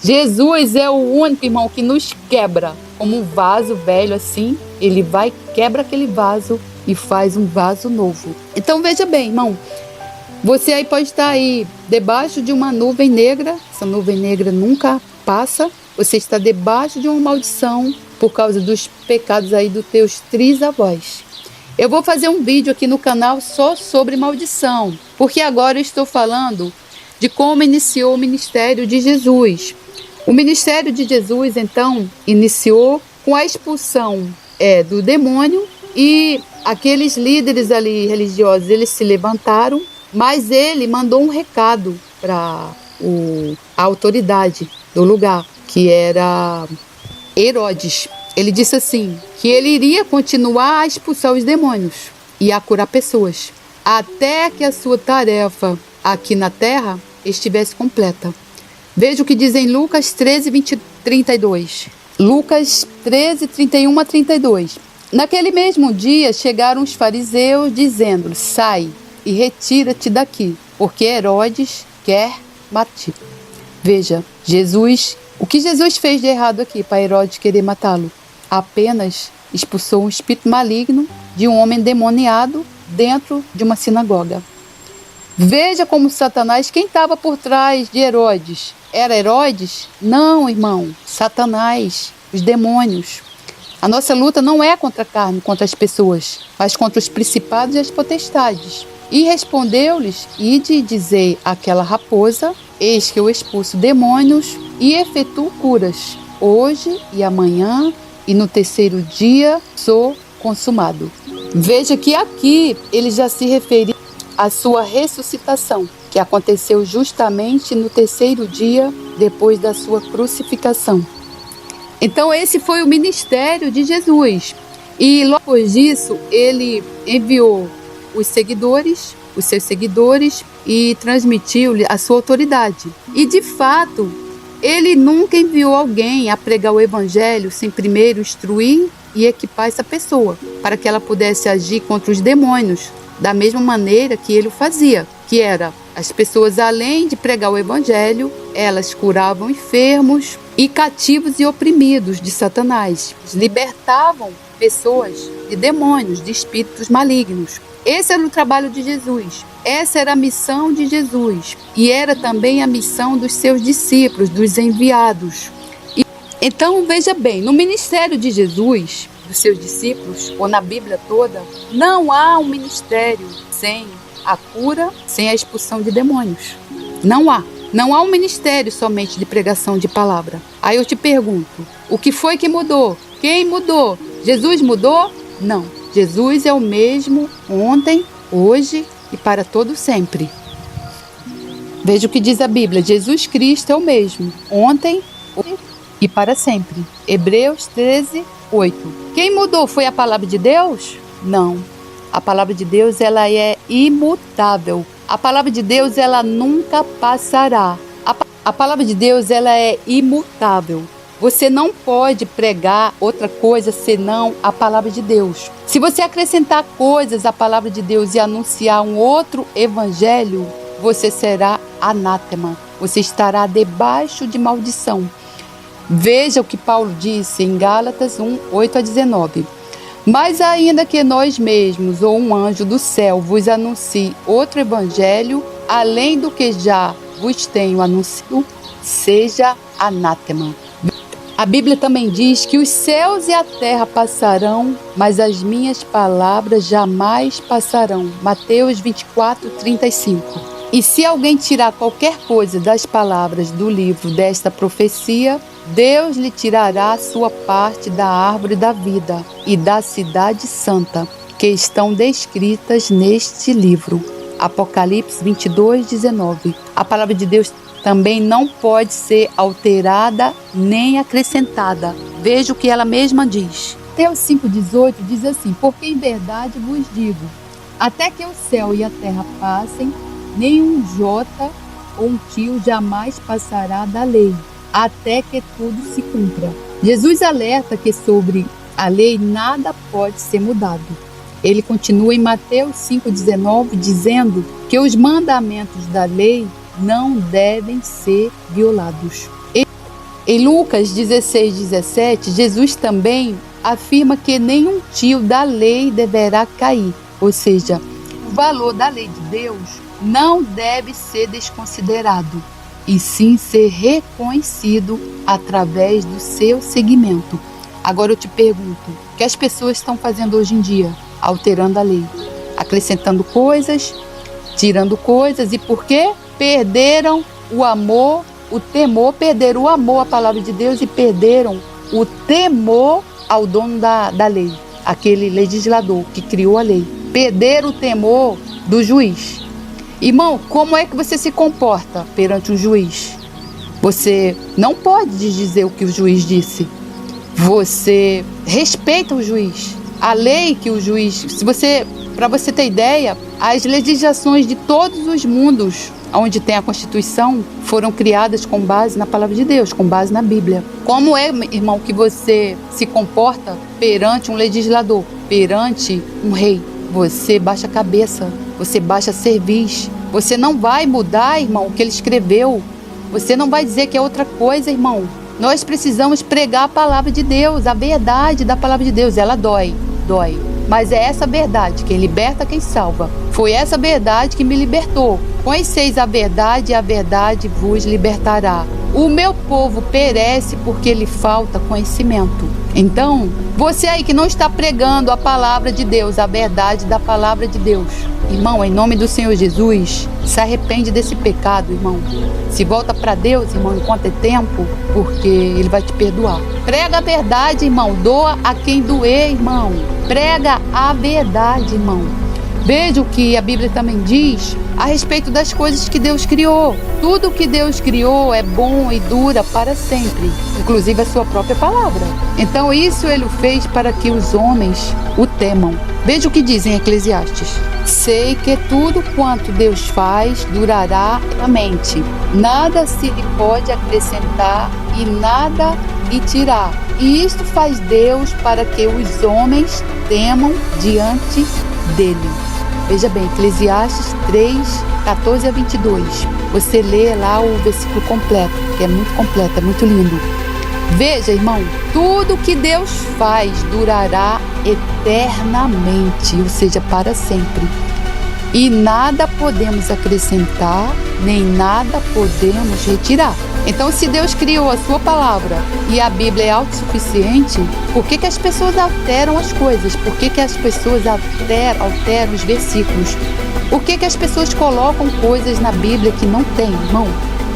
Jesus é o único, irmão, que nos quebra. Como um vaso velho assim, ele vai, quebra aquele vaso e faz um vaso novo. Então veja bem, irmão. Você aí pode estar aí debaixo de uma nuvem negra. Essa nuvem negra nunca passa. Você está debaixo de uma maldição por causa dos pecados aí dos teus trisavós. Eu vou fazer um vídeo aqui no canal só sobre maldição, porque agora eu estou falando de como iniciou o ministério de Jesus. O ministério de Jesus, então, iniciou com a expulsão do demônio, e aqueles líderes ali religiosos, eles se levantaram, mas ele mandou um recado para a autoridade do lugar, que era Herodes. Ele disse assim, que ele iria continuar a expulsar os demônios e a curar pessoas, até que a sua tarefa aqui na terra estivesse completa. Veja o que diz em Lucas 13, 32. Lucas 13, 31 a 32. Naquele mesmo dia chegaram os fariseus dizendo: sai e retira-te daqui, porque Herodes quer matar. Veja, o que Jesus fez de errado aqui para Herodes querer matá-lo? Apenas expulsou um espírito maligno de um homem endemoniado dentro de uma sinagoga. Veja como Satanás, quem estava por trás de Herodes? Era Herodes? Não, irmão. Satanás, os demônios. A nossa luta não é contra a carne, contra as pessoas, mas contra os principados e as potestades. E respondeu-lhes: ide dizer àquela raposa, eis que eu expulso demônios e efetuo curas, hoje e amanhã, e no terceiro dia sou consumado. Veja que aqui ele já se referiu à sua ressuscitação, que aconteceu justamente no terceiro dia depois da sua crucificação. Então esse foi o ministério de Jesus. E logo depois disso, ele enviou os seus seguidores, e transmitiu-lhe a sua autoridade. E de fato, ele nunca enviou alguém a pregar o evangelho sem primeiro instruir e equipar essa pessoa, para que ela pudesse agir contra os demônios, da mesma maneira que ele o fazia, que era, as pessoas, além de pregar o evangelho, elas curavam enfermos e cativos e oprimidos de Satanás, libertavam pessoas de demônios, de espíritos malignos. Esse era o trabalho de Jesus, essa era a missão de Jesus, e era também a missão dos seus discípulos, dos enviados. Então veja bem, no ministério de Jesus, dos seus discípulos, ou na Bíblia toda, não há um ministério sem a cura, sem a expulsão de demônios. Não há. Não há um ministério somente de pregação de palavra. Aí eu te pergunto, o que foi que mudou? Quem mudou? Jesus mudou? Não. Jesus é o mesmo ontem, hoje e para todo sempre. Veja o que diz a Bíblia. Jesus Cristo é o mesmo ontem, hoje e para sempre. Hebreus 13, 8. Quem mudou foi a palavra de Deus? Não. A palavra de Deus, ela é imutável. A palavra de Deus, ela nunca passará. A palavra de Deus, ela é imutável. Você não pode pregar outra coisa senão a palavra de Deus. Se você acrescentar coisas à palavra de Deus e anunciar um outro evangelho, você será anátema. Você estará debaixo de maldição. Veja o que Paulo disse em Gálatas 1, 8 a 19. Mas ainda que nós mesmos ou um anjo do céu vos anuncie outro evangelho, além do que já vos tenho anunciado, seja anátema. A Bíblia também diz que os céus e a terra passarão, mas as minhas palavras jamais passarão. Mateus 24, 35. E se alguém tirar qualquer coisa das palavras do livro desta profecia, Deus lhe tirará a sua parte da árvore da vida e da cidade santa, que estão descritas neste livro. Apocalipse 22:19. A palavra de Deus também não pode ser alterada nem acrescentada. Veja o que ela mesma diz. Mateus 5,18 diz assim: porque em verdade vos digo, até que o céu e a terra passem, nenhum jota ou um tio jamais passará da lei, até que tudo se cumpra. Jesus alerta que sobre a lei nada pode ser mudado. Ele continua em Mateus 5,19 dizendo que os mandamentos da lei não devem ser violados. Em Lucas 16:17, Jesus também afirma que nenhum tio da lei deverá cair, ou seja, o valor da lei de Deus não deve ser desconsiderado, e sim ser reconhecido através do seu seguimento. Agora eu te pergunto, o que as pessoas estão fazendo hoje em dia? Alterando a lei, acrescentando coisas, tirando coisas, e por quê? Perderam o amor, o temor, perderam o amor à palavra de Deus e perderam o temor ao dono da lei, aquele legislador que criou a lei. Perderam o temor do juiz. Irmão, como é que você se comporta perante um juiz? Você não pode dizer o que o juiz disse. Você respeita o juiz. A lei que o juiz... Para você ter ideia, as legislações de todos os mundos onde tem a Constituição foram criadas com base na palavra de Deus, com base na Bíblia. Como é, irmão, que você se comporta perante um legislador, perante um rei? Você baixa a cabeça, você baixa a cerviz. Você não vai mudar, irmão, o que ele escreveu. Você não vai dizer que é outra coisa, irmão. Nós precisamos pregar a palavra de Deus, a verdade da palavra de Deus. Ela dói. Mas é essa verdade, quem liberta, quem salva. Foi essa verdade que me libertou. Conheceis a verdade e a verdade vos libertará. O meu povo perece porque lhe falta conhecimento. Então, você aí que não está pregando a palavra de Deus, a verdade da palavra de Deus, irmão, em nome do Senhor Jesus, se arrepende desse pecado, irmão. Se volta para Deus, irmão, enquanto é tempo, porque Ele vai te perdoar. Prega a verdade, irmão. Doa a quem doer, irmão. Prega a verdade, irmão. Veja o que a Bíblia também diz a respeito das coisas que Deus criou. Tudo que Deus criou é bom e dura para sempre, inclusive a sua própria palavra. Então isso Ele fez para que os homens o temam. Veja o que diz em Eclesiastes: sei que tudo quanto Deus faz durará eternamente. Nada se lhe pode acrescentar e nada lhe tirar. E isto faz Deus para que os homens temam diante dele. Veja bem, Eclesiastes 3:14-22. Você lê lá o versículo completo, que é muito completo, é muito lindo. Veja, irmão, tudo que Deus faz durará eternamente, ou seja, para sempre. E nada podemos acrescentar, nem nada podemos retirar. Então, se Deus criou a sua palavra e a Bíblia é autossuficiente, por que as pessoas alteram as coisas? Por que as pessoas alteram os versículos? Por que as pessoas colocam coisas na Bíblia que não tem, irmão?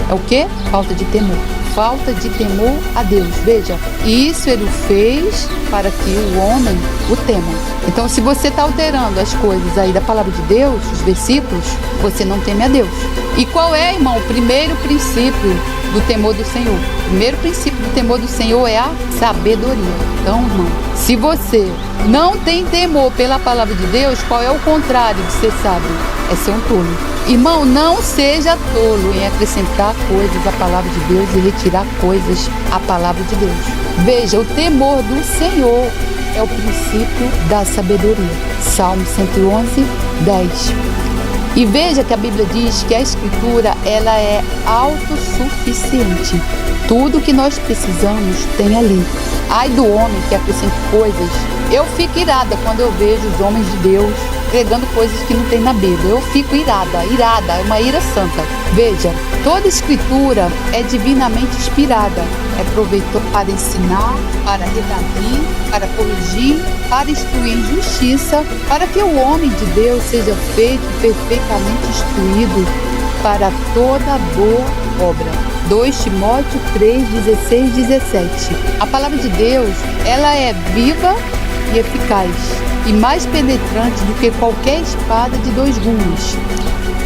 É o quê? Falta de temor. Falta de temor a Deus. Veja, isso Ele fez para que o homem o tema. Então, se você está alterando as coisas aí da palavra de Deus, os versículos, você não teme a Deus. E qual é, irmão, o primeiro princípio do temor do Senhor? O primeiro princípio do temor do Senhor é a sabedoria. Então, irmão, se você não tem temor pela palavra de Deus, qual é o contrário de ser sábio? É ser um tolo. Irmão, não seja tolo em acrescentar coisas à palavra de Deus e retirar coisas à palavra de Deus. Veja, o temor do Senhor é o princípio da sabedoria. Salmo 111:10. E veja que a Bíblia diz que a Escritura, ela é autossuficiente. Tudo que nós precisamos tem ali. Ai do homem que acrescenta coisas. Eu fico irada quando eu vejo os homens de Deus pregando coisas que não tem na Bíblia. Eu fico irada, é uma ira santa. Veja, toda Escritura é divinamente inspirada. É proveitosa para ensinar, para redarguir, para corrigir, para instruir em justiça, para que o homem de Deus seja feito perfeitamente instruído para toda boa obra. 2 Timóteo 3, 16, 17. A palavra de Deus, ela é viva e eficaz, e mais penetrante do que qualquer espada de 2 gumes,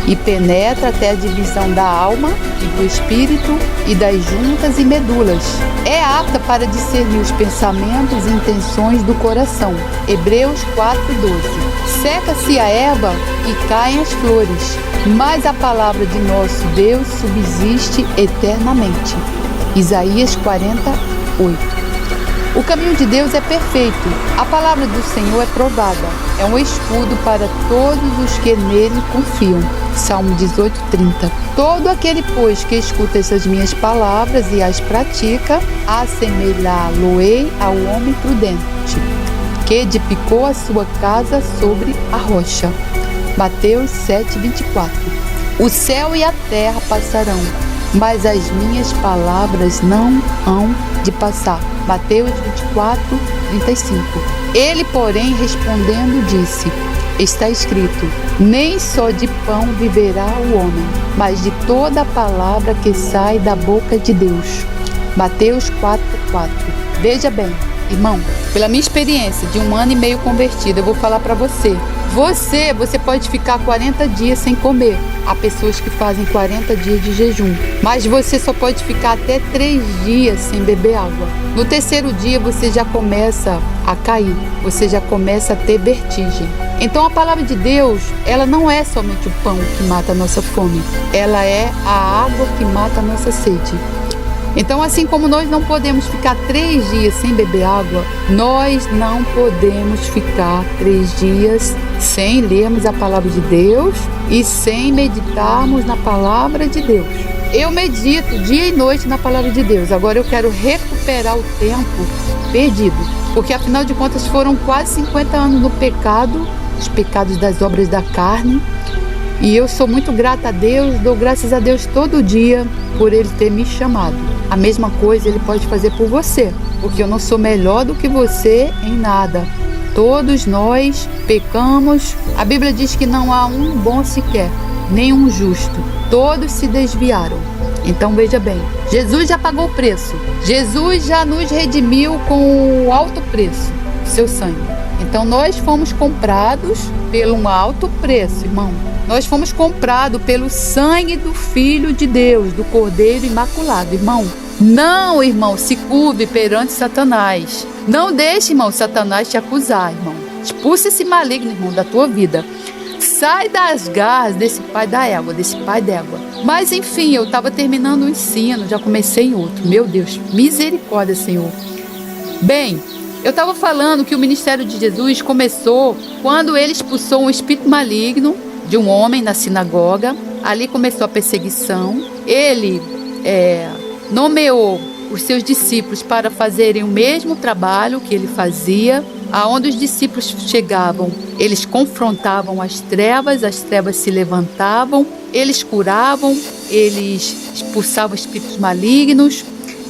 e penetra até a divisão da alma e do espírito e das juntas e medulas. É apta para discernir os pensamentos e intenções do coração. Hebreus 4:12. Seca-se a erva e caem as flores, mas a palavra de nosso Deus subsiste eternamente. Isaías 48. O caminho de Deus é perfeito. A palavra do Senhor é provada. É um escudo para todos os que nele confiam. Salmo 18:30. Todo aquele, pois, que escuta essas minhas palavras e as pratica, assemelhá-lo-ei ao homem prudente, que edificou a sua casa sobre a rocha. Mateus 7:24. O céu e a terra passarão, mas as minhas palavras não hão de passar. Mateus 24:35. Ele, porém, respondendo, disse: está escrito: nem só de pão viverá o homem, mas de toda a palavra que sai da boca de Deus. Mateus 4:4. Veja bem, irmão, pela minha experiência de 1 ano e meio convertida, eu vou falar para você. Você pode ficar 40 dias sem comer. Há pessoas que fazem 40 dias de jejum. Mas você só pode ficar até 3 dias sem beber água. No 3º dia você já começa a cair. Você já começa a ter vertigem. Então a palavra de Deus, ela não é somente o pão que mata a nossa fome. Ela é a água que mata a nossa sede. Então, assim como nós não podemos ficar 3 dias sem beber água, nós não podemos ficar 3 dias sem lermos a palavra de Deus e sem meditarmos na palavra de Deus. Eu medito dia e noite na palavra de Deus. Agora eu quero recuperar o tempo perdido, porque afinal de contas foram quase 50 anos no pecado, os pecados das obras da carne. E eu sou muito grata a Deus, dou graças a Deus todo dia por Ele ter me chamado. A mesma coisa Ele pode fazer por você, porque eu não sou melhor do que você em nada. Todos nós pecamos. A Bíblia diz que não há um bom sequer, nem um justo. Todos se desviaram. Então veja bem, Jesus já pagou o preço. Jesus já nos redimiu com o alto preço, seu sangue. Então nós fomos comprados pelo um alto preço, irmão. Nós fomos comprados pelo sangue do Filho de Deus, do Cordeiro Imaculado, irmão. Não, irmão, se curve perante Satanás. Não deixe, irmão, Satanás te acusar, irmão. Expulse esse maligno, irmão, da tua vida. Sai das garras desse pai da égua, desse pai d'égua. Mas, enfim, eu estava terminando o ensino, já comecei em outro. Meu Deus, misericórdia, Senhor. Bem, eu estava falando que o ministério de Jesus começou quando ele expulsou um espírito maligno de um homem na sinagoga. Ali começou a perseguição. Ele nomeou os seus discípulos para fazerem o mesmo trabalho que ele fazia. Aonde os discípulos chegavam, eles confrontavam as trevas se levantavam, eles curavam, eles expulsavam espíritos malignos.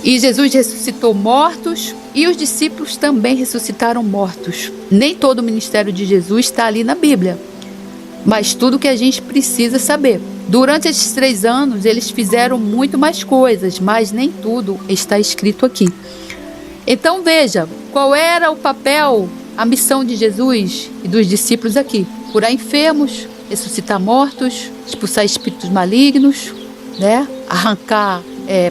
E Jesus ressuscitou mortos e os discípulos também ressuscitaram mortos. Nem todo o ministério de Jesus está ali na Bíblia, mas tudo que a gente precisa saber. Durante esses 3 anos, eles fizeram muito mais coisas, mas nem tudo está escrito aqui. Então veja, qual era o papel, a missão de Jesus e dos discípulos aqui? Curar enfermos, ressuscitar mortos, expulsar espíritos malignos, arrancar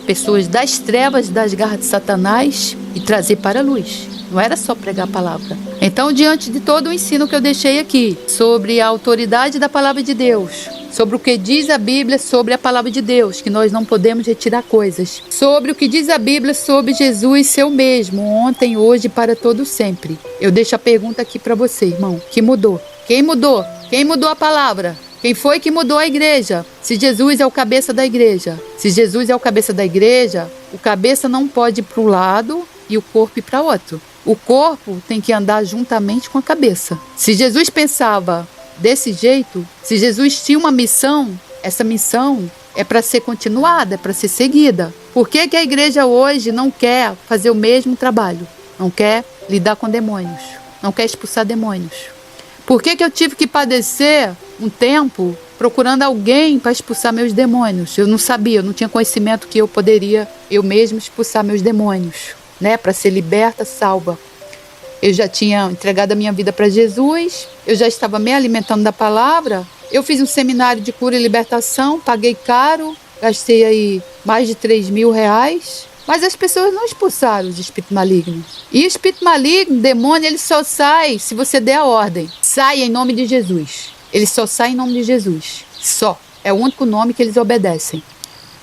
pessoas das trevas, das garras de Satanás e trazer para a luz. Não era só pregar a palavra. Então, diante de todo o ensino que eu deixei aqui, sobre a autoridade da palavra de Deus, sobre o que diz a Bíblia sobre a palavra de Deus, que nós não podemos retirar coisas, sobre o que diz a Bíblia sobre Jesus ser o mesmo, ontem, hoje e para todo sempre. Eu deixo a pergunta aqui para você, irmão. Que mudou? Quem mudou? Quem mudou a palavra? Quem foi que mudou a igreja? Se Jesus é o cabeça da igreja. Se Jesus é o cabeça da igreja, o cabeça não pode ir para um lado e o corpo ir para outro. O corpo tem que andar juntamente com a cabeça. Se Jesus pensava desse jeito, se Jesus tinha uma missão, essa missão é para ser continuada, é para ser seguida. Por que que a igreja hoje não quer fazer o mesmo trabalho? Não quer lidar com demônios, não quer expulsar demônios? Por que que eu tive que padecer um tempo procurando alguém para expulsar meus demônios. Eu não sabia, eu não tinha conhecimento que eu poderia eu mesma expulsar meus demônios, né, para ser liberta, salva. Eu já tinha entregado a minha vida para Jesus, eu já estava me alimentando da palavra. Eu fiz um seminário de cura e libertação, paguei caro, gastei aí mais de 3 mil reais. Mas as pessoas não expulsaram os espíritos malignos. E o espírito maligno, demônio, ele só sai se você der a ordem. Sai em nome de Jesus. Ele só sai em nome de Jesus. Só. É o único nome que eles obedecem.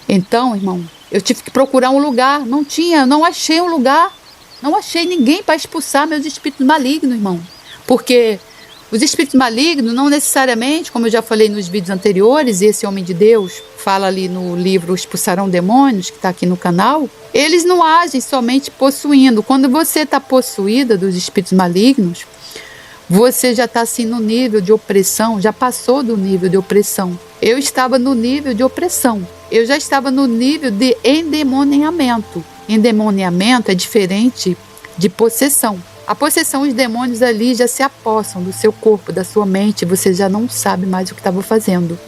Então, irmão, eu tive que procurar um lugar. Não achei um lugar. Não achei ninguém para expulsar meus espíritos malignos, irmão. Porque os espíritos malignos não necessariamente, como eu já falei nos vídeos anteriores, e esse homem de Deus fala ali no livro Expulsarão Demônios, que está aqui no canal, eles não agem somente possuindo. Quando você está possuída dos espíritos malignos, você já está assim no nível de opressão, já passou do nível de opressão. Eu estava no nível de opressão. Eu já estava no nível de endemoniamento. Endemoniamento é diferente de possessão. A possessão, os demônios ali já se apossam do seu corpo, da sua mente, você já não sabe mais o que estava fazendo.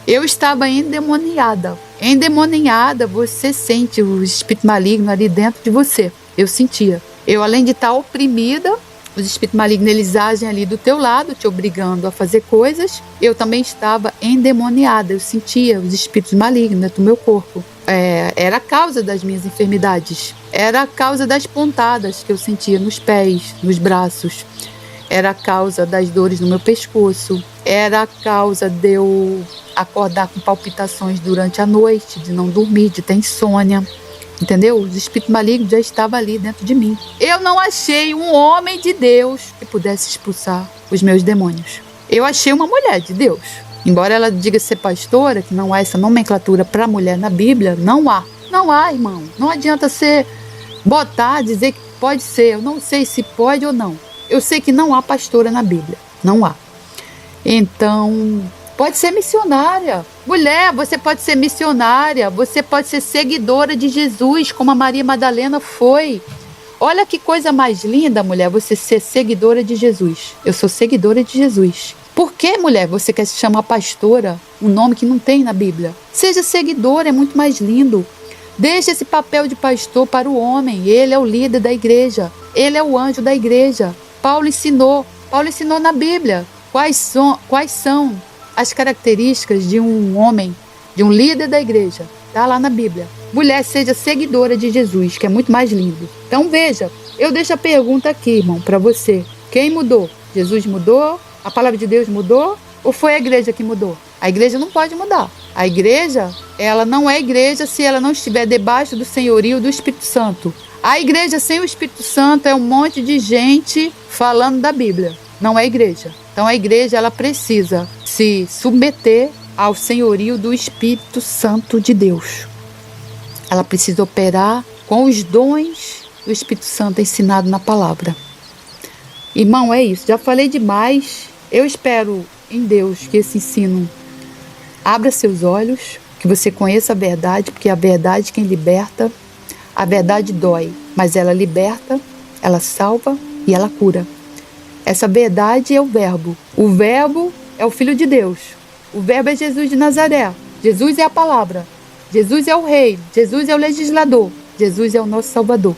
Eu estava endemoniada. Endemoniada, você sente o espírito maligno ali dentro de você. Eu sentia. Eu, além de estar oprimida, os espíritos malignos, eles agem ali do teu lado, te obrigando a fazer coisas. Eu também estava endemoniada. Eu sentia os espíritos malignos dentro do meu corpo. Era a causa das minhas enfermidades. Era a causa das pontadas que eu sentia nos pés, nos braços. Era a causa das dores no meu pescoço. Era a causa de eu acordar com palpitações durante a noite, de não dormir, de ter insônia. Entendeu? Os espíritos malignos já estavam ali dentro de mim. Eu não achei um homem de Deus que pudesse expulsar os meus demônios. Eu achei uma mulher de Deus. Embora ela diga ser pastora, que não há essa nomenclatura para mulher na Bíblia, não há. Não há, irmão. Não adianta você dizer que pode ser. Eu não sei se pode ou não. Eu sei que não há pastora na Bíblia. Não há. Então, pode ser missionária. Mulher, você pode ser missionária. Você pode ser seguidora de Jesus, como a Maria Madalena foi. Olha que coisa mais linda, mulher, você ser seguidora de Jesus. Eu sou seguidora de Jesus. Por que, mulher, você quer se chamar pastora? Um nome que não tem na Bíblia. Seja seguidora, é muito mais lindo. Deixe esse papel de pastor para o homem. Ele é o líder da igreja. Ele é o anjo da igreja. Paulo ensinou na Bíblia quais são as características de um homem, de um líder da igreja. Está lá na Bíblia. Mulher, seja seguidora de Jesus, que é muito mais lindo. Então veja, eu deixo a pergunta aqui, irmão, para você. Quem mudou? Jesus mudou? A palavra de Deus mudou? Ou foi a igreja que mudou? A igreja não pode mudar. A igreja, ela não é igreja se ela não estiver debaixo do senhorio do Espírito Santo. A igreja sem o Espírito Santo é um monte de gente falando da Bíblia. Não é igreja. Então a igreja, ela precisa se submeter ao senhorio do Espírito Santo de Deus. Ela precisa operar com os dons do Espírito Santo ensinado na palavra. Irmão, é isso. Já falei demais. Eu espero em Deus que esse ensino abra seus olhos, que você conheça a verdade, porque a verdade quem liberta, a verdade dói, mas ela liberta, ela salva e ela cura. Essa verdade é o Verbo. O Verbo é o Filho de Deus. O Verbo é Jesus de Nazaré. Jesus é a palavra. Jesus é o Rei. Jesus é o legislador. Jesus é o nosso Salvador.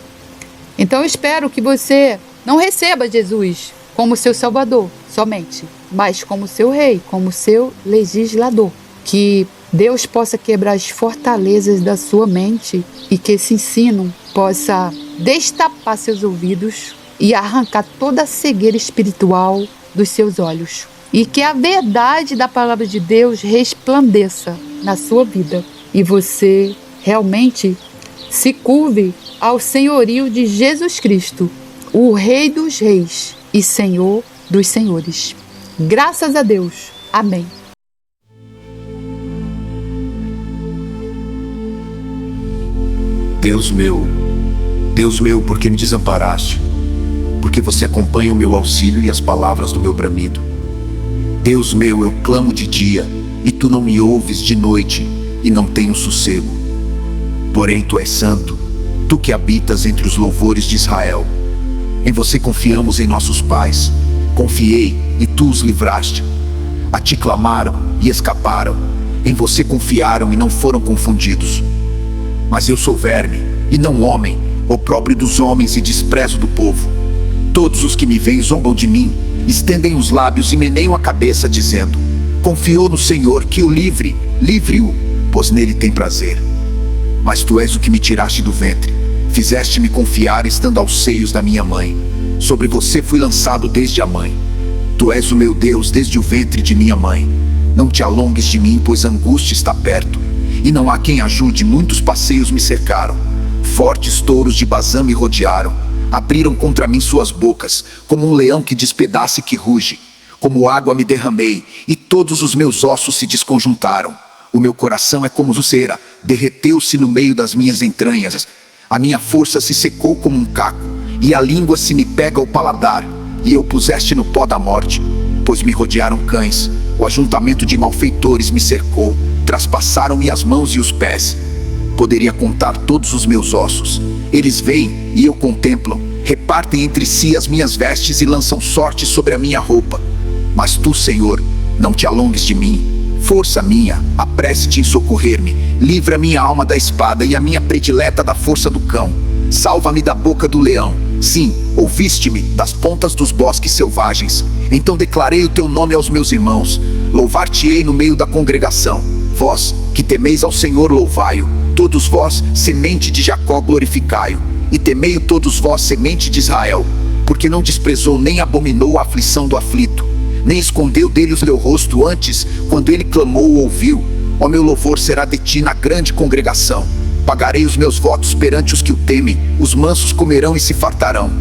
Então eu espero que você não receba Jesus como seu Salvador somente, mas como seu Rei, como seu legislador. Que Deus possa quebrar as fortalezas da sua mente e que esse ensino possa destapar seus ouvidos e arrancar toda a cegueira espiritual dos seus olhos. E que a verdade da palavra de Deus resplandeça na sua vida e você realmente se curve ao senhorio de Jesus Cristo, o Rei dos Reis e Senhor dos Senhores. Graças a Deus. Amém. Deus meu, por que me desamparaste? Porque você acompanha o meu auxílio e as palavras do meu bramido. Deus meu, eu clamo de dia, e tu não me ouves de noite, e não tenho sossego. Porém tu és santo, tu que habitas entre os louvores de Israel. Em você confiamos em nossos pais. Confiei, e tu os livraste. A ti clamaram e escaparam. Em você confiaram e não foram confundidos. Mas eu sou verme, e não homem, opróbrio dos homens e desprezo do povo. Todos os que me veem zombam de mim, estendem os lábios e meneiam a cabeça, dizendo: confiou no Senhor, que o livre, livre-o, pois nele tem prazer. Mas tu és o que me tiraste do ventre, fizeste-me confiar estando aos seios da minha mãe. Sobre você fui lançado desde a mãe. Tu és o meu Deus desde o ventre de minha mãe. Não te alongues de mim, pois a angústia está perto, e não há quem ajude. Muitos passeios me cercaram, fortes touros de Bazã me rodearam. Abriram contra mim suas bocas, como um leão que despedaça e que ruge. Como água me derramei, e todos os meus ossos se desconjuntaram. O meu coração é como cera, derreteu-se no meio das minhas entranhas. A minha força se secou como um caco, e a língua se me pega ao paladar. E eu puseste no pó da morte, pois me rodearam cães. O ajuntamento de malfeitores me cercou, traspassaram-me as mãos e os pés. Poderia contar todos os meus ossos. Eles veem e eu contemplam, repartem entre si as minhas vestes e lançam sorte sobre a minha roupa. Mas tu, Senhor, não te alongues de mim. Força minha, apresse-te em socorrer-me. Livra minha alma da espada e a minha predileta da força do cão. Salva-me da boca do leão. Sim, ouviste-me das pontas dos bosques selvagens. Então declarei o teu nome aos meus irmãos. Louvar-te-ei no meio da congregação. Vós, que temeis ao Senhor, louvai-o. Todos vós, semente de Jacó, glorificai-o. E temei-o todos vós, semente de Israel. Porque não desprezou nem abominou a aflição do aflito, nem escondeu dele o seu rosto. Antes, quando ele clamou, ouviu. Ó, meu louvor será de ti na grande congregação. Pagarei os meus votos perante os que o temem. Os mansos comerão e se fartarão.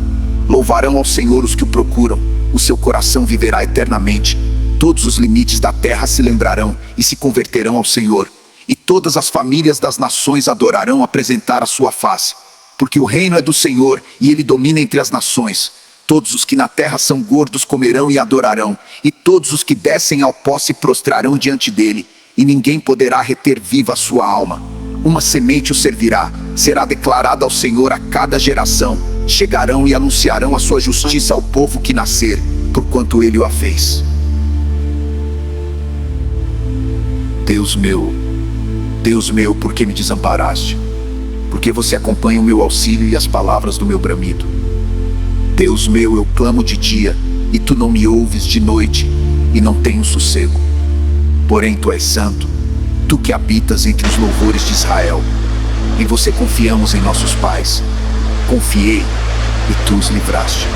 Louvarão ao Senhor os que o procuram. O seu coração viverá eternamente. Todos os limites da terra se lembrarão e se converterão ao Senhor. E todas as famílias das nações adorarão apresentar a sua face. Porque o reino é do Senhor e ele domina entre as nações. Todos os que na terra são gordos comerão e adorarão. E todos os que descem ao pó se prostrarão diante dele. E ninguém poderá reter viva a sua alma. Uma semente o servirá, será declarada ao Senhor a cada geração. Chegarão e anunciarão a sua justiça ao povo que nascer, porquanto ele o a fez. Deus meu, por que me desamparaste? Porque você acompanha o meu auxílio e as palavras do meu bramido. Deus meu, eu clamo de dia, e tu não me ouves, de noite, e não tenho sossego. Porém tu és santo, tu que habitas entre os louvores de Israel. Em você confiamos em nossos pais. Confiei, e tu os livraste.